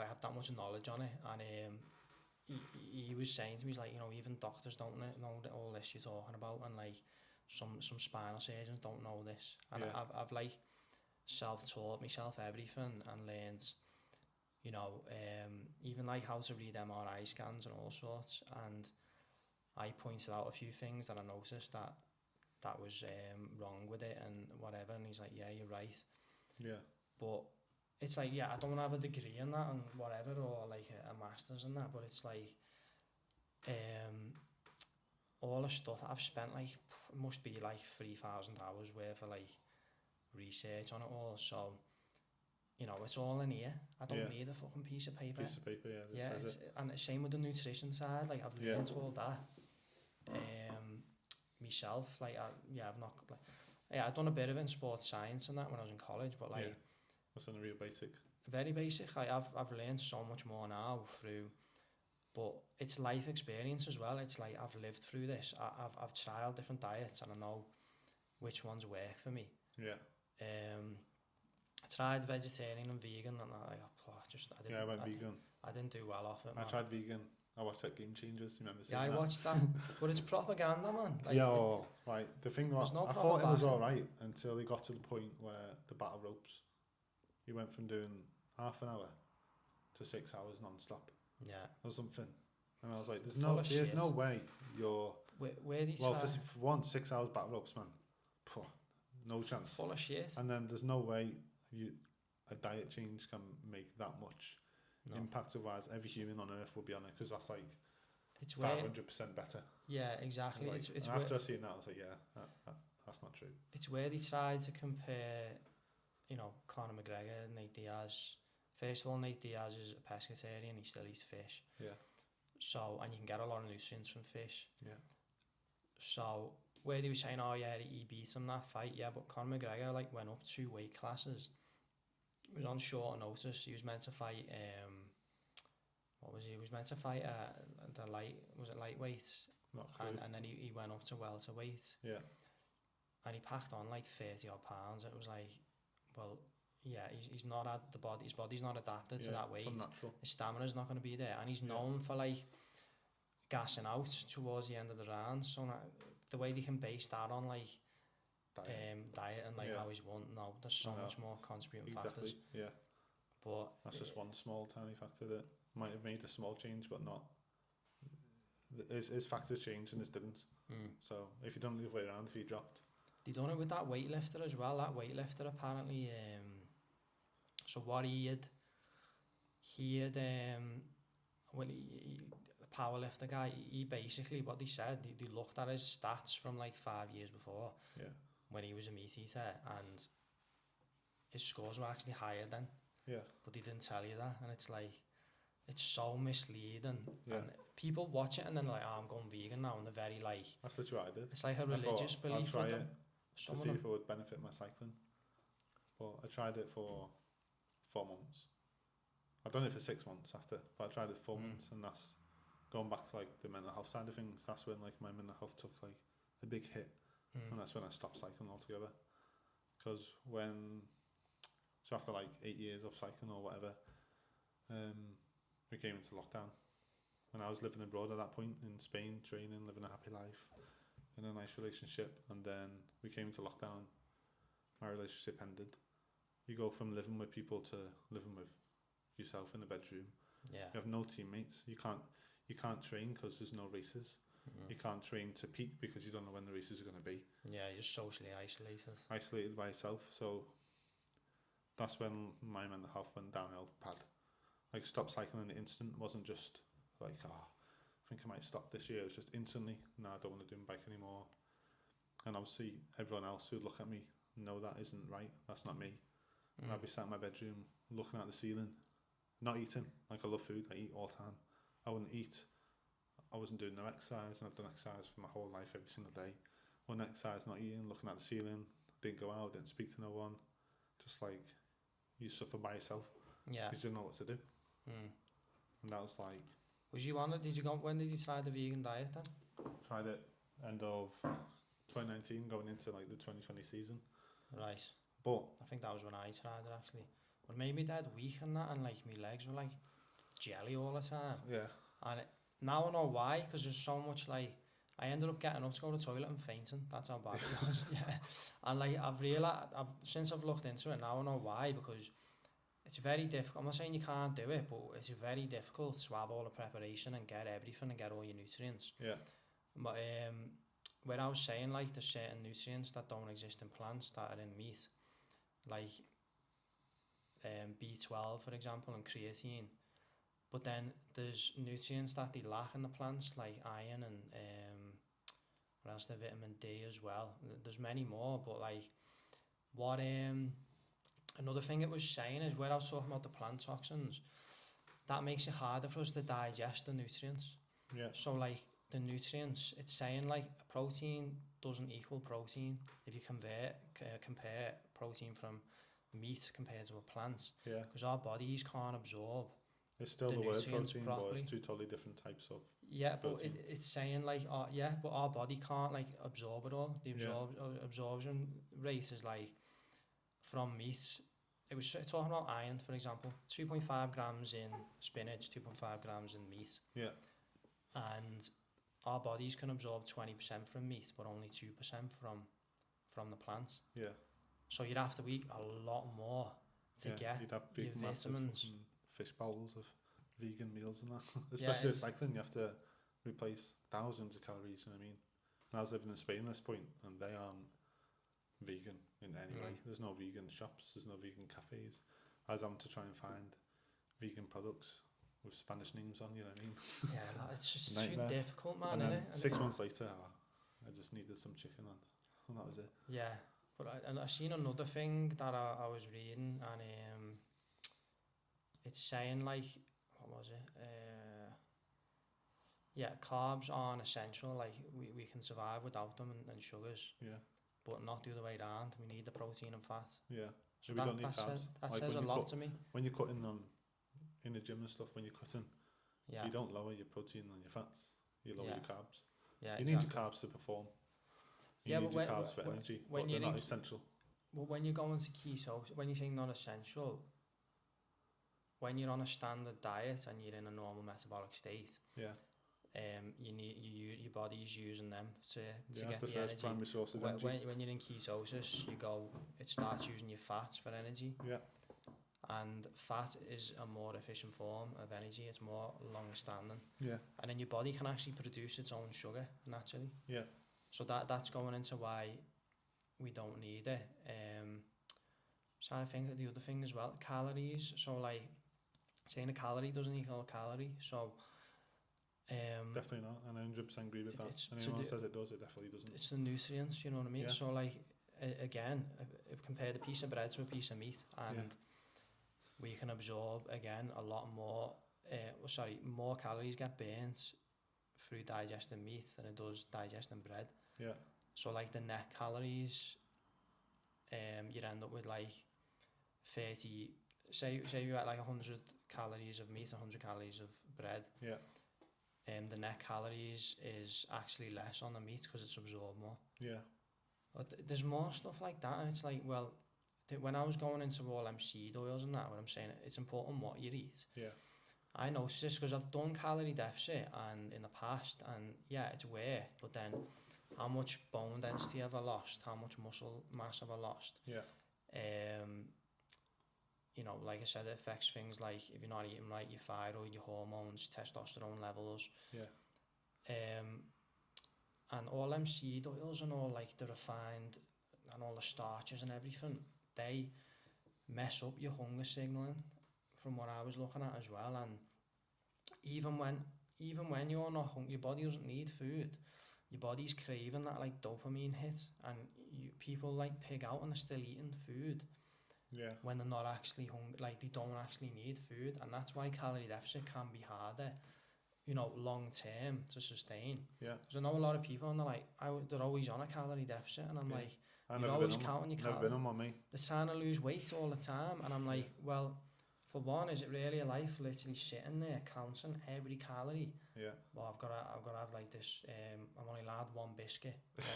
have that much knowledge on it. And he was saying to me, he's like, you know, even doctors don't know all this you're talking about, and like some spinal surgeons don't know this. And I've like self-taught myself everything and learned, you know, even like how to read MRI scans and all sorts. And I pointed out a few things that I noticed that was wrong with it and whatever. And he's like, yeah, you're right. Yeah. But it's like, yeah, I don't have a degree in that and whatever, or like a master's in that, but it's like all the stuff I've spent, like, it must be like 3,000 hours worth of like research on it all. So, you know, it's all in here. I don't need a fucking piece of paper. And the same with the nutrition side. Like, I've learned all that myself. Like, I've not, like, I've done a bit of it in sports science and that when I was in college, but like, that's on a real basic. Very basic. Like, I've learned so much more now through, but it's life experience as well. It's like I've lived through this. I've tried different diets and I know which ones work for me. I tried vegetarian and vegan, and I went vegan. I didn't do well off it. I tried vegan. I watched that Game Changers. You remember seeing that? I watched that, but it's propaganda, man. Like, right. The thing was, I thought it was all right until they got to the point where the battle ropes. You went from doing half an hour to 6 hours non-stop. Or something. And I was like, there's no way you're... for one, 6 hours battle ropes, man. No chance. Full of shit. And then there's no way a diet change can make that much impact. Otherwise, every human on earth will be on it, because that's like it's 500% better. Yeah, exactly. Like, it's after I seen that, I was like, that's not true. It's where they try to compare, you know, Conor McGregor, Nate Diaz. First of all, Nate Diaz is a pescatarian. He still eats fish. So, and you can get a lot of nutrients from fish. So, where they were saying, oh yeah, he beat him that fight, but Conor McGregor like went up 2 weight classes. He was on short notice. He was meant to fight he was meant to fight the lightweight, and then he went up to welterweight. And he packed on like 30 odd pounds. It was like, well, he's not at the body. His body's not adapted to that weight. His stamina's not going to be there, and he's known for like gassing out towards the end of the round. So the way they can base that on like diet and like how he's won. No, there's so much more contributing factors. But that's just one small tiny factor that might have made a small change, but not. His factors changed and his didn't. So if you don't the other way around, if you dropped. They done it with that weightlifter as well. That weightlifter apparently. So what he had well, the powerlifter guy, he basically, what they said, they looked at his stats from like 5 years before, when he was a meat eater, and his scores were actually higher then. But they didn't tell you that, and it's like, it's so misleading. And people watch it and then like, oh, I'm going vegan now, and they're very like... That's literally what I did. It's like a religious belief. I'll try it to see if it would benefit my cycling. But I tried it for 4 months. I've done it for 6 months after, but I tried it 4 months, and that's going back to like the mental health side of things. That's when like my mental health took like a big hit, and that's when I stopped cycling altogether. Because so after like 8 years of cycling or whatever, we came into lockdown, and I was living abroad at that point in Spain, training, living a happy life, in a nice relationship, and then we came into lockdown. My relationship ended. You go from living with people to living with yourself in the bedroom. Yeah. You have no teammates. You can't train because there's no races. You can't train to peak because you don't know when the races are going to be. Yeah, you're socially isolated. Isolated by yourself. So that's when my mental health went downhill bad. Like, stopped cycling in an instant. It wasn't just like, I think I might stop this year. It was just instantly, no, I don't want to do bike anymore. And obviously everyone else who'd look at me know that isn't right. That's not me. And I'd be sat in my bedroom looking at the ceiling, not eating. Like, I love food. I eat all the time. I wouldn't eat. I wasn't doing no exercise, and I've done exercise for my whole life every single day. One exercise, not eating, looking at the ceiling, didn't go out, didn't speak to no one. Just like, you suffer by yourself. Yeah. Because you don't know what to do. And that was like... when did you try the vegan diet then? Tried it end of 2019, going into like the 2020 season. Right. But I think that was when I tried it actually. But maybe dead weak and that, and like my legs were like jelly all the time. Yeah. And now I know why, because there's so much like, I ended up getting up to go to the toilet and fainting. That's how bad it was. Yeah. And like, I've realised, since I've looked into it, now I know why, because it's very difficult. I'm not saying you can't do it, but it's very difficult to have all the preparation and get everything and get all your nutrients. Yeah. But where I was saying, like, there's certain nutrients that don't exist in plants that are in meat, like B12 for example, and creatine. But then there's nutrients that they lack in the plants, like iron and what else? The vitamin D as well. There's many more, but like what another thing it was saying is, where I was talking about the plant toxins, that makes it harder for us to digest the nutrients. Yeah. So like the nutrients, it's saying like protein doesn't equal protein if you compare protein from meat compared to a plant. Yeah. Because our bodies can't absorb. It's still the word protein, but it's two totally different types of protein. But it's saying like, but our body can't like absorb it all. The absorption rate is like, from meat, it was talking about iron for example, 2.5 grams in spinach, 2.5 grams in meat. Yeah. And our bodies can absorb 20% from meat, but only 2% from the plants. Yeah. So you'd have to eat a lot more to get you'd have big, your vitamins. Fish bowls of vegan meals and that. Especially with cycling, you have to replace thousands of calories, you know what I mean? And I was living in Spain at this point, and they aren't vegan in any way. There's no vegan shops, there's no vegan cafes. I was having to try and find vegan products with Spanish names on, you know what I mean? Yeah, it's just too difficult, man, and then isn't it? 6 months later, I just needed some chicken and that was it. Yeah, but I seen another thing that I was reading, and it's saying like, what was it? Carbs aren't essential. Like we can survive without them and sugars. Yeah. But not the other way around. We need the protein and fat. Yeah. So we don't need carbs. That like says a lot to me. When you're cutting in the gym and stuff, when you're cutting, you don't lower your protein and your fats. You lower your carbs. Yeah. You need your carbs to perform. You need your carbs for energy, but they're not essential. Well, when you go into ketosis, when you're saying not essential, when you're on a standard diet and you're in a normal metabolic state, you need your body's using them to get the first primary source of energy. When you're in ketosis, it starts using your fats for energy. Yeah. And fat is a more efficient form of energy. It's more long-standing. Yeah. And then your body can actually produce its own sugar naturally. Yeah. So that's going into why we don't need it. So I think the other thing as well, calories. So like, saying a calorie doesn't equal a calorie. So definitely not, and I 100% agree with that. Anyone says it does, it definitely doesn't. It's the nutrients, you know what I mean? Yeah. So like, again, compare the piece of bread to a piece of meat, and we can absorb again a lot more. More calories get burnt through digesting meat than it does digesting bread. Yeah. So like the net calories, you'd end up with like 30. Say you had like 100 calories of meat, 100 calories of bread. Yeah. The net calories is actually less on the meat because it's absorbed more. Yeah. But there's more stuff like that, and it's like, well, when I was going into all them seed oils and that, what I'm saying, it's important what you eat. Yeah. I noticed this because I've done calorie deficit and in the past, and it's worked, but then how much bone density have I lost? How much muscle mass have I lost? Yeah. you know, like I said, it affects things like if you're not eating right, your thyroid, your hormones, testosterone levels. Yeah. And all them seed oils and all like the refined and all the starches and everything, they mess up your hunger signaling from what I was looking at as well. And even when you're not hungry, your body doesn't need food. Your body's craving that like dopamine hit, and people like pig out and they're still eating food. Yeah. When they're not actually hungry, like they don't actually need food, and that's why calorie deficit can be harder, you know, long term to sustain. Yeah. Because I know a lot of people and they're like, they're always on a calorie deficit, and I'm like, you're always counting your calories. Never been on one, mate. They're trying to lose weight all the time, and I'm like, well, for one, is it really a life literally sitting there counting every calorie? Yeah. Well, I've got to have like this. I'm only allowed one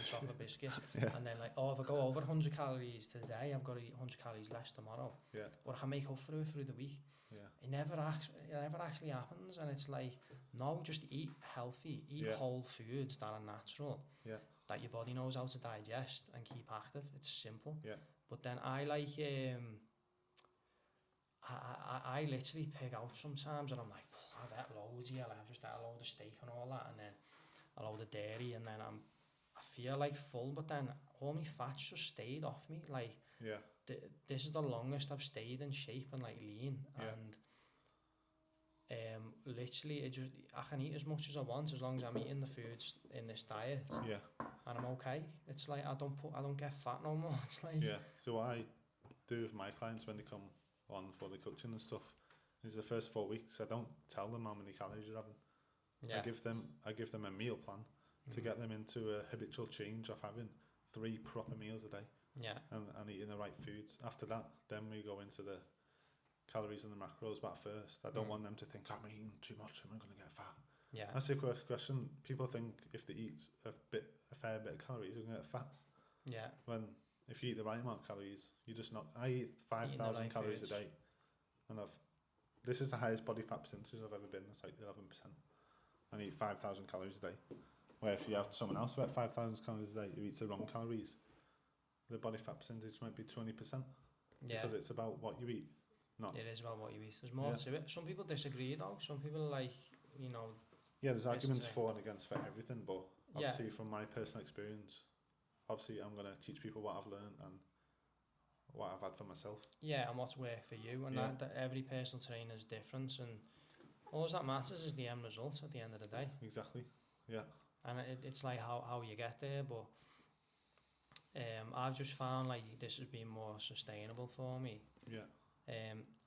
chocolate biscuit, and then like, if I go over 100 calories today, I've got to eat 100 calories less tomorrow. Yeah. Or I can make up for it through the week. Yeah. It never actually happens, and it's like, no, just eat healthy, eat whole foods that are natural. Yeah. That your body knows how to digest and keep active. It's simple. Yeah. But then I like I literally pig out sometimes, and I'm like, I've had loads here, like I've just had a load of steak and all that, and then a load of dairy, and then I feel like full, but then all my fats just stayed off me. Like, this is the longest I've stayed in shape and like lean, and literally I can eat as much as I want as long as I'm eating the foods in this diet. Yeah. And I'm okay. It's like I don't get fat no more. It's like So what I do with my clients when they come on for the coaching and stuff is the first 4 weeks I don't tell them how many calories you're having. I give them a meal plan to get them into a habitual change of having 3 proper meals a day. And eating the right foods. After that, then we go into the calories and the macros back first. I don't want them to think, I'm eating too much, am I going to get fat? That's the question. People think if they eat a fair bit of calories, they're going to get fat. When if you eat the right amount of calories, you're just not. I eat 5,000 calories a day, and this is the highest body fat percentage I've ever been. It's like 11%. I eat 5,000 calories a day. Where if you have someone else who eats 5,000 calories a day who eats the wrong calories, the body fat percentage might be 20%. Because it's about what you eat. It is about what you eat. There's more to it. Some people disagree though. Some people are like, you know. Yeah, there's arguments for and against for everything, but obviously from my personal experience, obviously I'm going to teach people what I've learned and what I've had for myself. Yeah, and what's worked for you, and that every personal trainer is different, and all that matters is the end result at the end of the day. Exactly, yeah. And it's like how you get there, but I've just found like this has been more sustainable for me. Yeah.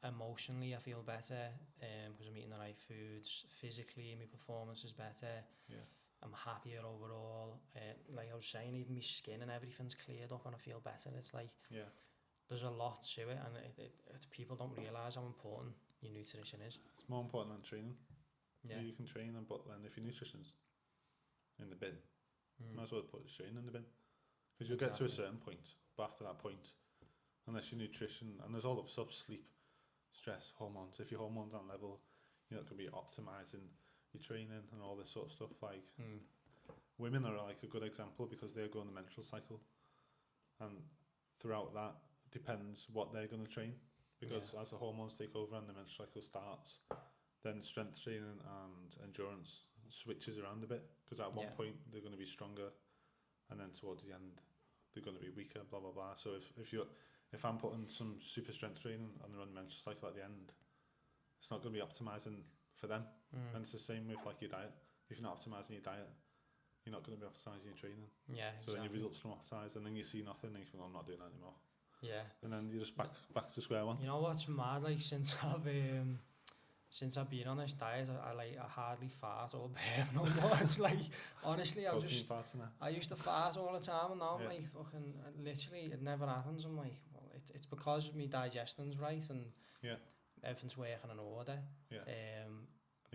Emotionally I feel better because I'm eating the right foods. Physically my performance is better. Yeah. I'm happier overall. Like I was saying, even my skin and everything's cleared up and I feel better. It's like there's a lot to it, and it people don't realise how important your nutrition is. It's more important than training. Yeah. You can train them, but then if your nutrition's in the bin, might as well put the training in the bin. Because you'll get to a certain point, but after that point, unless your nutrition, and there's all of sleep, stress, hormones. If your hormones aren't level, you're not going to be optimising your training and all this sort of stuff. Like women are like a good example because they're going the menstrual cycle, and throughout that depends what they're going to train. Because as the hormones take over and the menstrual cycle starts, then strength training and endurance switches around a bit. Because at one point they're going to be stronger, and then towards the end they're going to be weaker. Blah blah blah. So if I'm putting some super strength training on the menstrual cycle at the end, it's not going to be optimising for them. And it's the same with like your diet. If you're not optimising your diet, you're not going to be optimising your training. Yeah, so then your results don't optimise, and then you see nothing, and you think, I'm not doing that anymore. Yeah. And then you're just back to square one. You know what's mad? Like since I've been on this diet, I hardly fart or burp no more. It's like, honestly, I used to fart all the time, and now I'm like, fucking, literally, it never happens. I'm like, well, it's because my digestion's right, and everything's working in order.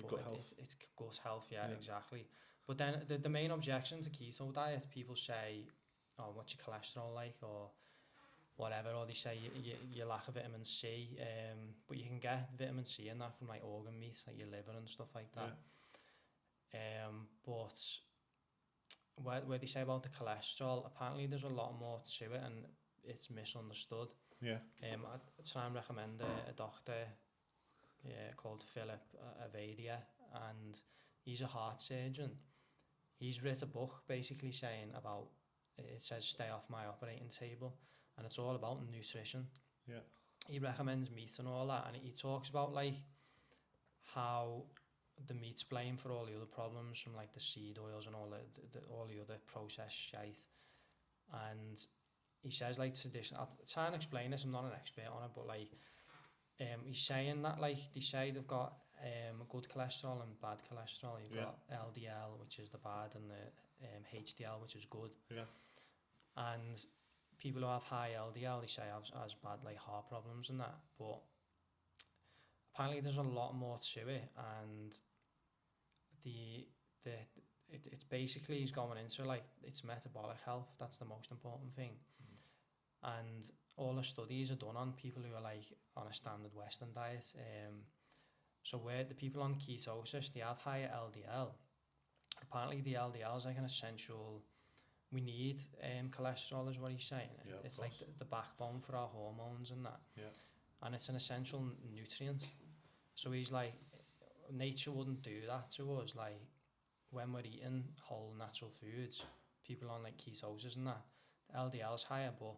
Gut health. It's gut health, exactly. But then the main objection to keto diet, people say, oh, what's your cholesterol like, or whatever, or they say you lack of vitamin C, but you can get vitamin C in that from like organ meat, like your liver and stuff like that. But where they say about the cholesterol, apparently there's a lot more to it, and it's misunderstood. Yeah. I try and recommend a doctor called Philip Avadia, and he's a heart surgeon. He's written a book basically saying about, it says stay off my operating table, and it's all about nutrition. Yeah. He recommends meat and all that, and he talks about like how the meat's blamed for all the other problems, from like the seed oils and all the other processed shite. And he says like tradition, I'll try and explain this, I'm not an expert on it, but like he's saying that like they say they've got good cholesterol and bad cholesterol. You've got LDL, which is the bad, and the HDL, which is good. Yeah. And people who have high LDL, they say has bad like heart problems and that. But apparently there's a lot more to it, and it's basically, he's going into like it's metabolic health. That's the most important thing. And all the studies are done on people who are like on a standard Western diet. So where the people on ketosis, they have higher LDL. Apparently the LDL is like an essential, we need cholesterol is what he's saying. Yeah, it's like the backbone for our hormones and that. Yeah. And it's an essential nutrient. So he's like, nature wouldn't do that to us. Like when we're eating whole natural foods, people on like ketosis and that, the LDL's higher, but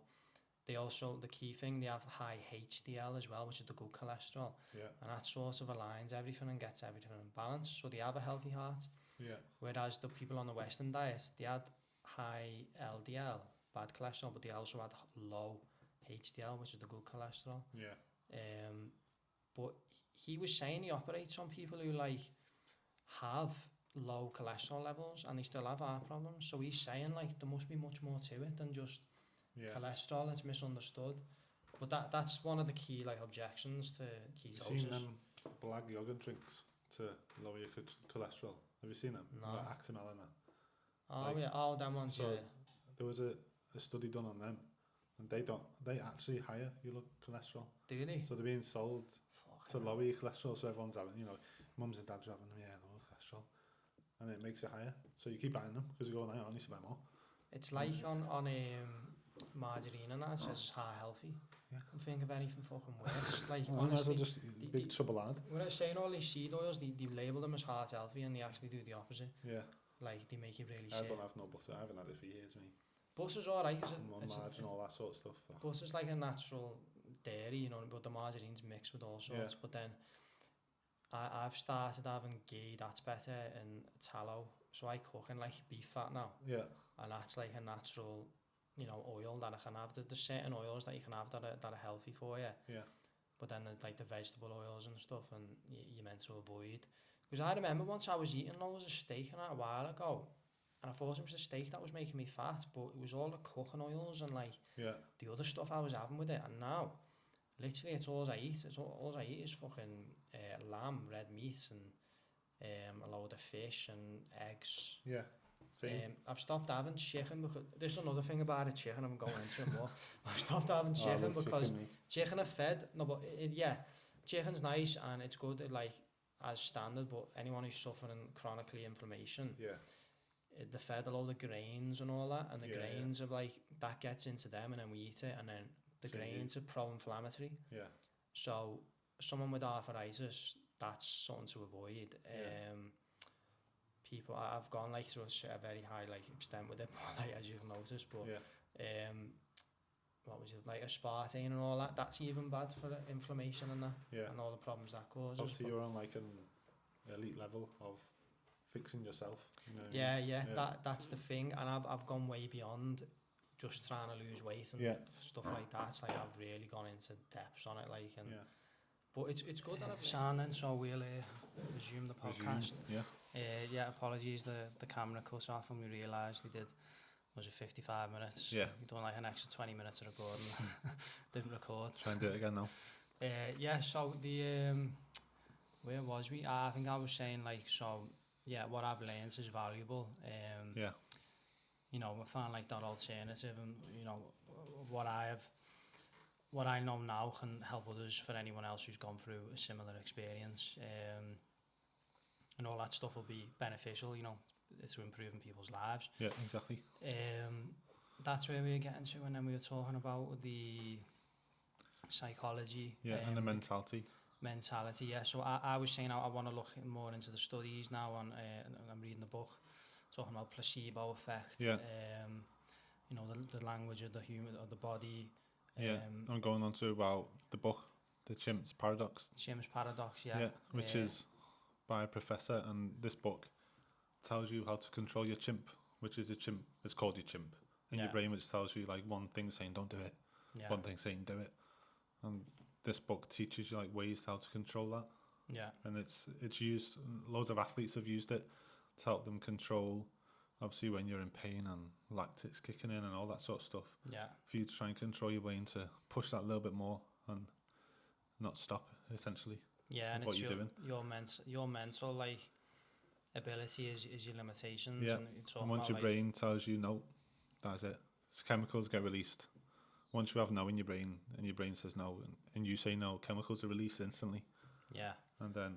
they also, the key thing, they have high HDL as well, which is the good cholesterol. Yeah. And that sort of aligns everything and gets everything in balance. So they have a healthy heart. Yeah. Whereas the people on the Western diet, they had high LDL, bad cholesterol, but they also had low HDL, which is the good cholesterol. Yeah. But he was saying he operates on people who like have low cholesterol levels and they still have heart problems. So he's saying like there must be much more to it than just cholesterol. It's misunderstood. But that's one of the key like objections to ketosis. You've seen them black yogurt drinks to lower your cholesterol? Have you seen them? No. Like Actimel and that. Oh like, yeah, all them ones. So yeah. there was a study done on them, and they actually higher your cholesterol. Do they? So they're being sold to lower your cholesterol. So everyone's having, mums and dads are having them, lower cholesterol, and it makes it higher. So you keep buying them because you're going, I need to buy more. It's like on margarine and that, it says heart healthy. Yeah. I think of anything fucking worse. Like well, honestly, well just big trouble lad. When I was saying all these seed oils, they label them as heart healthy, and they actually do the opposite. Yeah. Like they make you really I sick. don't have no butter. I haven't had it for years, mate. Butter's alright, cause margarine and all that sort of stuff. Butter's like a natural dairy, but the margarine's mixed with all sorts. Yeah. But then I've started having ghee, that's better, and tallow. So I cook in like beef fat now. Yeah. And that's like a natural, oil that I can have. There's certain oils that you can have that are healthy for you. Yeah. But then there's like the vegetable oils and stuff, and you're meant to avoid. Because I remember once I was eating loads of steak and that a while ago, and I thought it was the steak that was making me fat, but it was all the cooking oils and like the other stuff I was having with it. And now, literally, it's all I eat. All I eat is fucking lamb, red meat, and a load of fish and eggs. Yeah. I've stopped having chicken because there's another thing about the chicken. I'm going into it more. I've stopped having chicken because chicken are fed. No, but chicken's nice and it's good. As standard, but anyone who's suffering chronically inflammation, they're fed a load of grains and all that, and the grains are like, that gets into them and then we eat it, and then the grains are pro-inflammatory. Yeah. So someone with arthritis, that's something to avoid. People, I've gone like through a very high extent with it, like as you've noticed, but what was it, like aspartame and all that, that's even bad for inflammation and that, and all the problems that causes. Obviously you're on like an elite level of fixing yourself, that's the thing, and I've gone way beyond just trying to lose weight and stuff like that. It's like I've really gone into depths on it, but it's good that I've signed then, so we'll resume the podcast. Apologies, the camera cut off and we realised we did, was it 55 minutes? Yeah. We done like an extra 20 minutes of recording. Didn't record. Try and do it again now. So the where was we? I think I was saying what I've learned is valuable. I found like that alternative, and what I know now can help others, for anyone else who's gone through a similar experience. And all that stuff will be beneficial, to improving people's lives. Yeah, exactly. That's where we were getting to, and then we were talking about the psychology. And the mentality. Yeah. So I was saying I want to look more into the studies now. I'm reading the book talking about placebo effect. Yeah. You know, the language of the body. I'm going on to about the book, The Chimp's Paradox. Chimp's Paradox, yeah. Which is by a professor, and this book tells you how to control your chimp, which is a chimp. It's called your chimp in your brain, which tells you like one thing saying don't do it, one thing saying do it, and this book teaches you like ways how to control that. Yeah, and it's used. Loads of athletes have used it to help them control. Obviously, when you're in pain and lactate's kicking in and all that sort of stuff. Yeah, for you to try and control your brain to push that a little bit more and not stop, essentially. Yeah, and what it's you're doing. Your mental like ability is your limitations. Yeah, and once your brain tells you no, that's it. So chemicals get released. Once you have no in your brain and your brain says no and you say no, chemicals are released instantly. Yeah. And then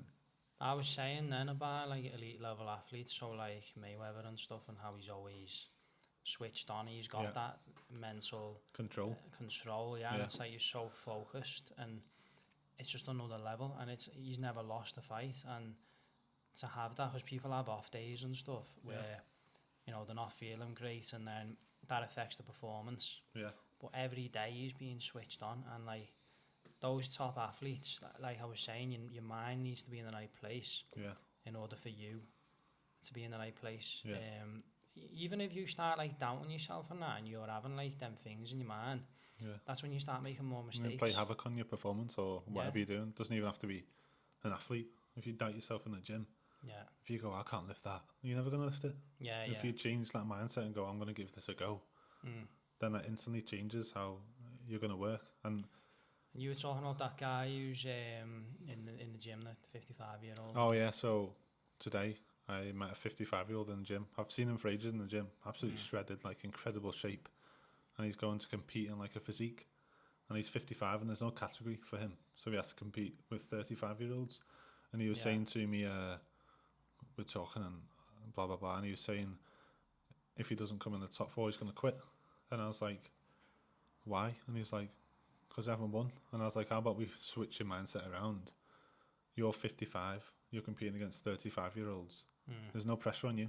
I was saying then about like elite level athletes, so like Mayweather and stuff, and how he's always switched on. He's got that mental control. And it's like you're so focused, and it's just another level. And he's never lost a fight, and to have that, because people have off days and stuff where you know they're not feeling great, and then that affects the performance. Yeah. But every day he's being switched on, and like those top athletes, like I was saying, your mind needs to be in the right place. Yeah. In order for you to be in the right place. Yeah. Even if you start like doubting yourself and that, and you're having like them things in your mind, that's when you start making more mistakes. You play havoc on your performance or whatever you're doing. It doesn't even have to be an athlete. If you doubt yourself in the gym, if you go, I can't lift that, you're never going to lift it. Yeah. If you change that mindset and go, I'm going to give this a go, then that instantly changes how you're going to work. And you were talking about that guy who's in the gym, the 55-year-old. Oh yeah, so today I met a 55-year-old in the gym. I've seen him for ages in the gym, absolutely shredded, like incredible shape, and he's going to compete in like a physique, and he's 55 and there's no category for him, so he has to compete with 35-year-olds. And he was saying to me, we're talking and blah blah blah, and he was saying if he doesn't come in the top 4 he's going to quit. And I was like, why? And he's like, because I haven't won. And I was like, how about we switch your mindset around? You're 55, you're competing against 35-year-olds. There's no pressure on you.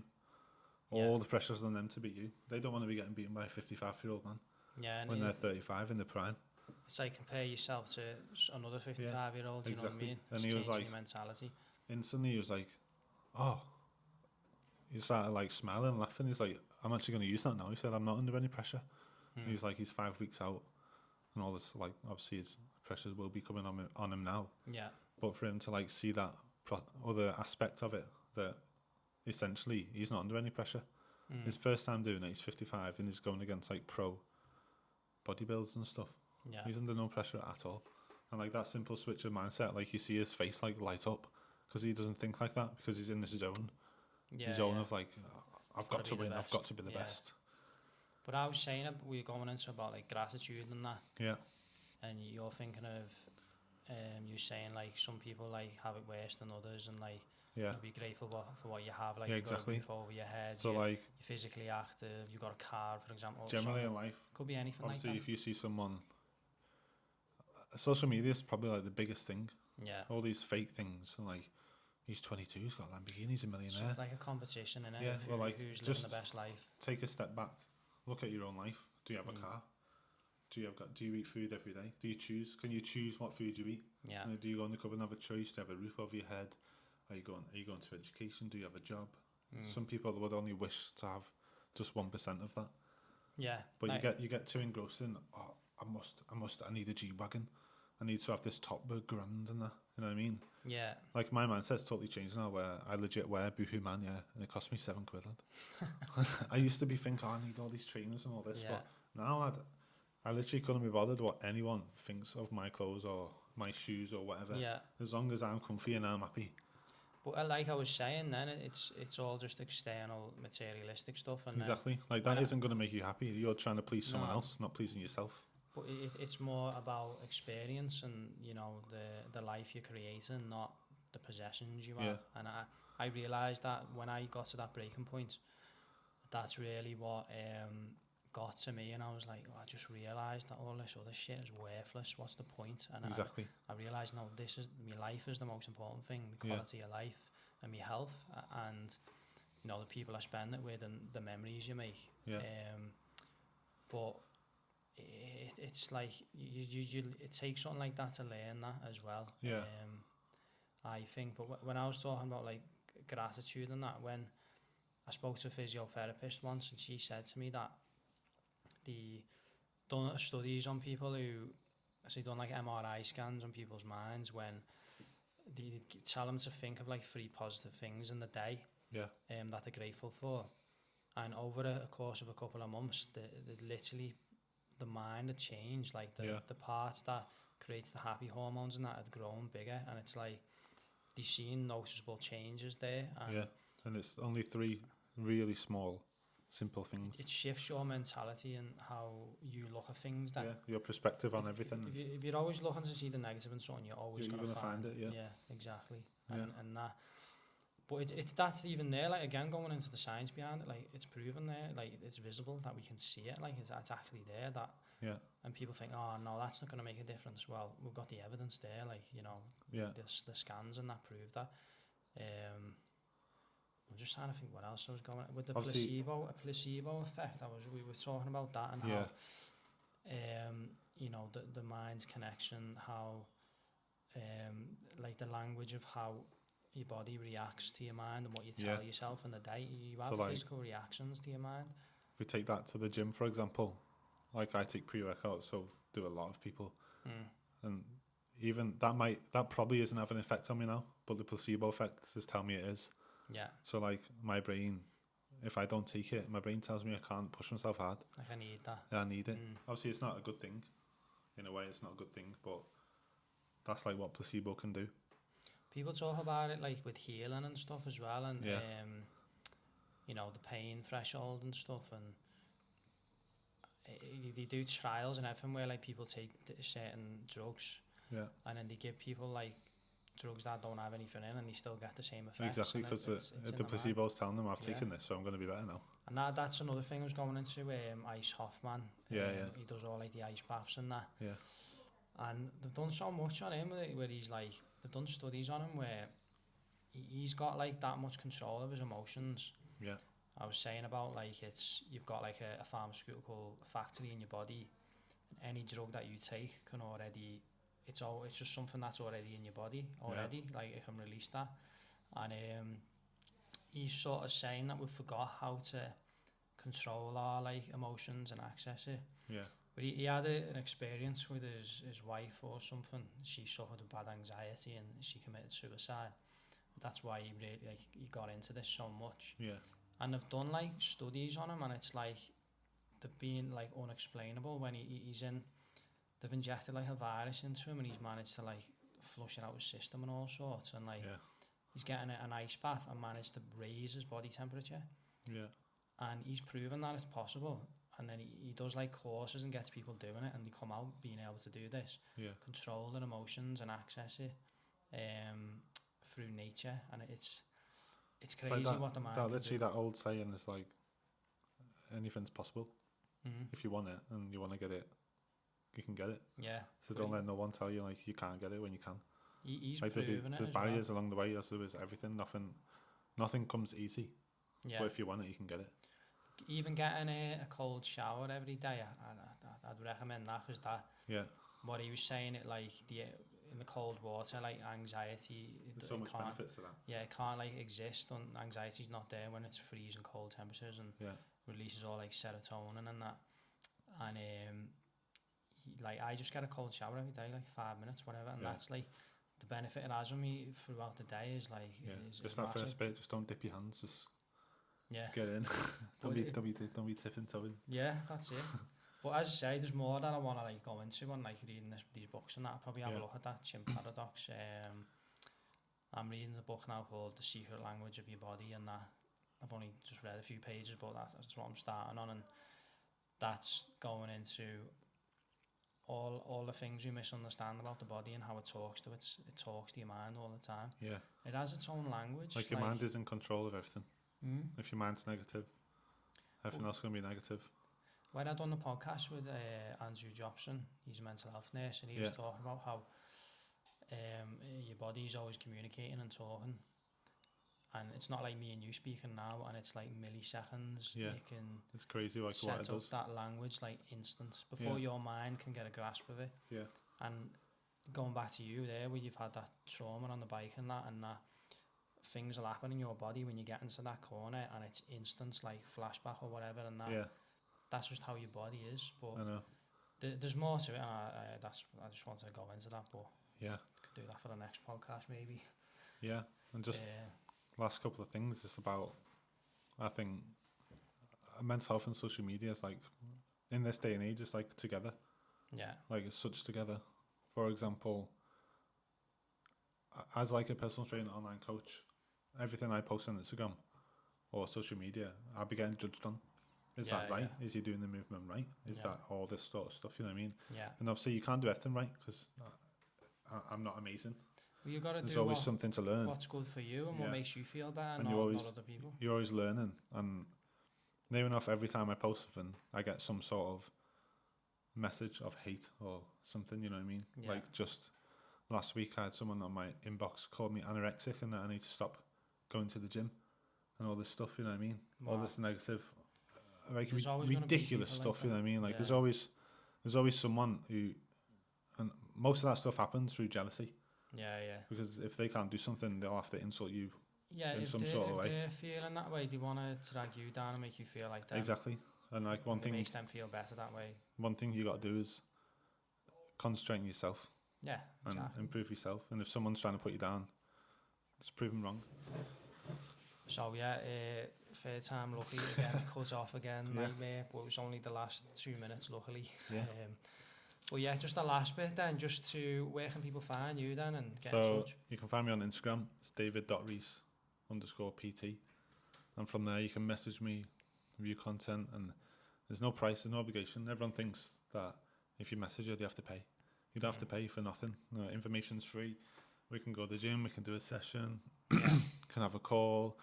All the pressure's on them to beat you. They don't want to be getting beaten by a 55-year-old man. Yeah, when they're 35 in the prime. It's like compare yourself to another 55-year-old, you know what I mean? And he was like, mentality. Instantly he was like, oh. He started like smiling and laughing. He's like, I'm actually going to use that now. He said, I'm not under any pressure. And he's like, he's 5 weeks out. And all this, like, obviously his pressures will be coming on him now. Yeah. But for him to like see that other aspect of it, that essentially he's not under any pressure. His first time doing it, he's 55 and he's going against like pro bodybuilders and stuff. Yeah. He's under no pressure at all. And like that simple switch of mindset, like you see his face like light up because he doesn't think like that, because he's in this zone. Yeah. Zone of like, I've got to win, I've got to be the best. But I was saying we were going into about like gratitude and that. Yeah. And you're thinking of, you're saying like some people like have it worse than others, and like be grateful for what you have. Like exactly. You've got a roof over your head. So you're physically active. You've got a car, for example. Generally in life, could be anything. Obviously, like that. If you see someone, social media is probably like the biggest thing. Yeah. All these fake things, and like he's 22, he's got a Lamborghini, he's a millionaire. It's like a competition, innit? Yeah. Well, like who's living the best life. Take a step back. Look at your own life. Do you have a car? Do you eat food every day? Do you choose? Can you choose what food you eat? Yeah. Do you go in the cupboard and have a choice? Do you have a roof over your head? Are you going to education? Do you have a job? Some people would only wish to have just 1% of that. Yeah. But you get too engrossed in, I need a G-Wagon. I need to have this top grand and that. You know what I mean? Yeah. Like my mindset's totally changed now, where I legit wear Boohoo Man, and it cost me £7. I used to be thinking, I need all these trainers and all this, but now I literally couldn't be bothered what anyone thinks of my clothes or my shoes or whatever. Yeah. As long as I'm comfy and I'm happy. But like I was saying then, it's all just external materialistic stuff. And exactly. Like that isn't going to make you happy. You're trying to please someone else, not pleasing yourself. But it's more about experience and, you know, the life you're creating, not the possessions you have. And I realised that when I got to that breaking point, that's really what got to me, and I was like, I just realised that all this other shit is worthless. What's the point? And exactly. I realised, no, this is my life is the most important thing, my quality of life and my health, and you know, the people I spend it with and the memories you make. But it's like you it takes something like that to learn that as well. I think. But when I was talking about like gratitude and that, when I spoke to a physiotherapist once, and she said to me that they done studies on people who, so they done like MRI scans on people's minds when they tell them to think of like 3 positive things in the day that they're grateful for, and over a course of a couple of months, literally the mind had changed, like the parts that creates the happy hormones and that had grown bigger, and it's like they've seen noticeable changes there. And and it's only 3 really small, simple things. It shifts your mentality and how you look at things. That your perspective on everything. If you're always looking to see the negative in something, you're always going to find it. Yeah, exactly. And that. But that's even there. Like again, going into the science behind it, like it's proven there, like it's visible that we can see it. Like it's actually there. That and people think, oh no, that's not going to make a difference. Well, we've got the evidence there. Like you know, the scans and that prove that. I'm just trying to think what else I was going with the placebo effect. We were talking about that and how you know the mind's connection, how like the language of how your body reacts to your mind and what you tell yourself in the day. You have physical reactions to your mind. If we take that to the gym, for example, like I take pre-workout, so do a lot of people, and even that probably isn't having an effect on me now, but the placebo effect is telling me it is. Yeah. So like my brain, if I don't take it, my brain tells me I can't push myself hard. Like I need that. Yeah, I need it. Obviously, it's not a good thing. In a way, it's not a good thing, but that's like what placebo can do. People talk about it like with healing and stuff as well, and you know, the pain threshold and stuff, and they do trials and everything where like people take certain drugs, and then they give people like drugs that don't have anything in, and they still get the same effects. Exactly, because the placebo's telling them, I've taken this, so I'm going to be better now. And that's another thing I was going into, Ice Hoffman. He does all like the ice baths and that. Yeah. And they've done so much on him where he's like, they've done studies on him where he's got like that much control of his emotions. Yeah. I was saying about like you've got like a pharmaceutical factory in your body, and any drug that you take can already, it's just something that's already in your body already, like it can release that. And he's sort of saying that we forgot how to control our like emotions and access it. Yeah. But he had an experience with his wife or something. She suffered with bad anxiety and she committed suicide. That's why he really he got into this so much. Yeah. And they've done like studies on him, and it's like they've been like unexplainable when he's in. They've injected like a virus into him, and he's managed to like flush it out his system and all sorts. And like he's getting an ice bath and managed to raise his body temperature. Yeah. And he's proven that it's possible. And then he does like courses and gets people doing it, and they come out being able to do this, control their emotions and access it through nature. And it's crazy like what the mind can literally do. That old saying is like, anything's possible. If you want it and you want to get it, you can get it. Yeah. So don't let no one tell you like you can't get it when you can. He's like proven it. The barriers along the way, as there is everything. Nothing comes easy. Yeah. But if you want it, you can get it. Even getting a cold shower every day, I'd recommend that, because what he was saying, it like in the cold water, like anxiety, there's so much benefits to that. Yeah, it can't like exist, and anxiety's not there when it's freezing cold temperatures, and releases all like serotonin and that. And like I just get a cold shower every day, like 5 minutes, whatever, and that's like the benefit it has on me throughout the day is like just that first bit, just don't dip your hands, just get in. don't be tipping toeing. Yeah, that's it. But as I say, there's more that I want to like go into on like reading these books and that. I'll probably have a look at that Chimp Paradox. I'm reading the book now called The Secret Language of Your Body, and that I've only just read a few pages, but that's what I'm starting on, and that's going into all the things we misunderstand about the body and how it talks to your mind all the time. Yeah. It has its own language. Like your mind is in control of everything. If your mind's negative, everything else is going to be negative. when I done the podcast with Andrew Jobson, he's a mental health nurse, and he was talking about how your body's always communicating and talking, and it's not like me and you speaking now, and it's like milliseconds. Yeah, you can it's crazy like what it does. Set up that language like instant before your mind can get a grasp of it. Yeah. And going back to you there, where you've had that trauma on the bike and that things will happen in your body when you get into that corner, and it's instant, like flashback or whatever, and that's just how your body is. But I know. There's more to it, and I just want to go into that, but could do that for the next podcast maybe. Yeah, and just last couple of things is about, I think, mental health and social media is like, in this day and age, it's like together. Yeah. Like it's such together. For example, as like a personal trainer, online coach, everything I post on Instagram or social media, I'll be getting judged on. Is that right? Yeah. Is he doing the movement right? Is that all this sort of stuff? You know what I mean? Yeah. And obviously you can't do everything right because I'm not amazing. Well, you got to do. There's always something to learn. What's good for you and what makes you feel better, and not other people. You're always learning, and near enough every time I post something, I get some sort of message of hate or something. You know what I mean? Yeah. Like just last week, I had someone on my inbox called me anorexic and that I need to stop going to the gym and all this stuff. You know what I mean? Wow. All this negative, like ridiculous stuff. You know what I mean? Like there's always someone who, and most of that stuff happens through jealousy. Yeah, yeah. Because if they can't do something, they'll have to insult you. Yeah, in if some sort of way. They're feeling that way, they want to drag you down and make you feel like that. Exactly. And like one thing makes them feel better that way. One thing you got to do is concentrate on yourself. Yeah, exactly. And improve yourself. And if someone's trying to put you down, it's proven wrong. So yeah, third time lucky again, cut off again, nightmare. But it was only the last 2 minutes, luckily. Yeah. But yeah, just the last bit then, just to where can people find you then and get in touch? You can find me on Instagram. It's david.reece_PT. And from there you can message me, review content, and there's no price, there's no obligation. Everyone thinks that if you message it, you have to pay. You don't have to pay for nothing. Information's free. We can go to the gym, we can do a session, can have a call,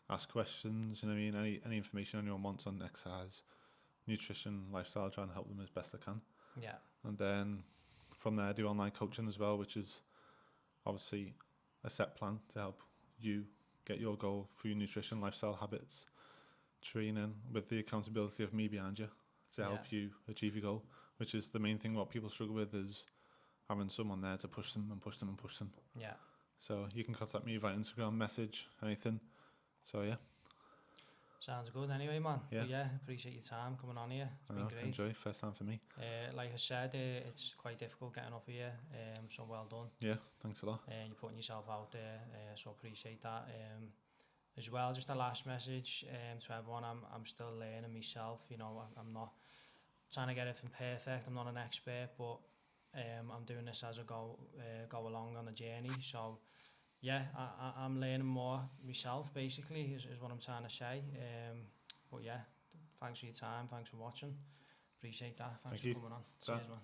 ask questions, you know what I mean? Any information anyone wants on exercise, nutrition, lifestyle, trying to help them as best I can. Yeah. And then from there I do online coaching as well, which is obviously a set plan to help you get your goal through your nutrition, lifestyle habits, training, with the accountability of me behind you to help you achieve your goal, which is the main thing. What people struggle with is having someone there to push them and push them and push them. Yeah. So you can contact me via Instagram, message, anything. So yeah. Sounds good anyway, man. Yeah. But yeah, appreciate your time coming on here. It's been great. Enjoy, first time for me. Like I said, it's quite difficult getting up here, so well done. Yeah, thanks a lot. You're putting yourself out there, so appreciate that. As well, just a last message to everyone, I'm still learning myself, you know, I'm not trying to get everything perfect, I'm not an expert, but I'm doing this as I go along on the journey, so yeah, I'm learning more myself, basically, is what I'm trying to say. But yeah, thanks for your time, thanks for watching. Appreciate that. Thanks for coming on. Cheers, man.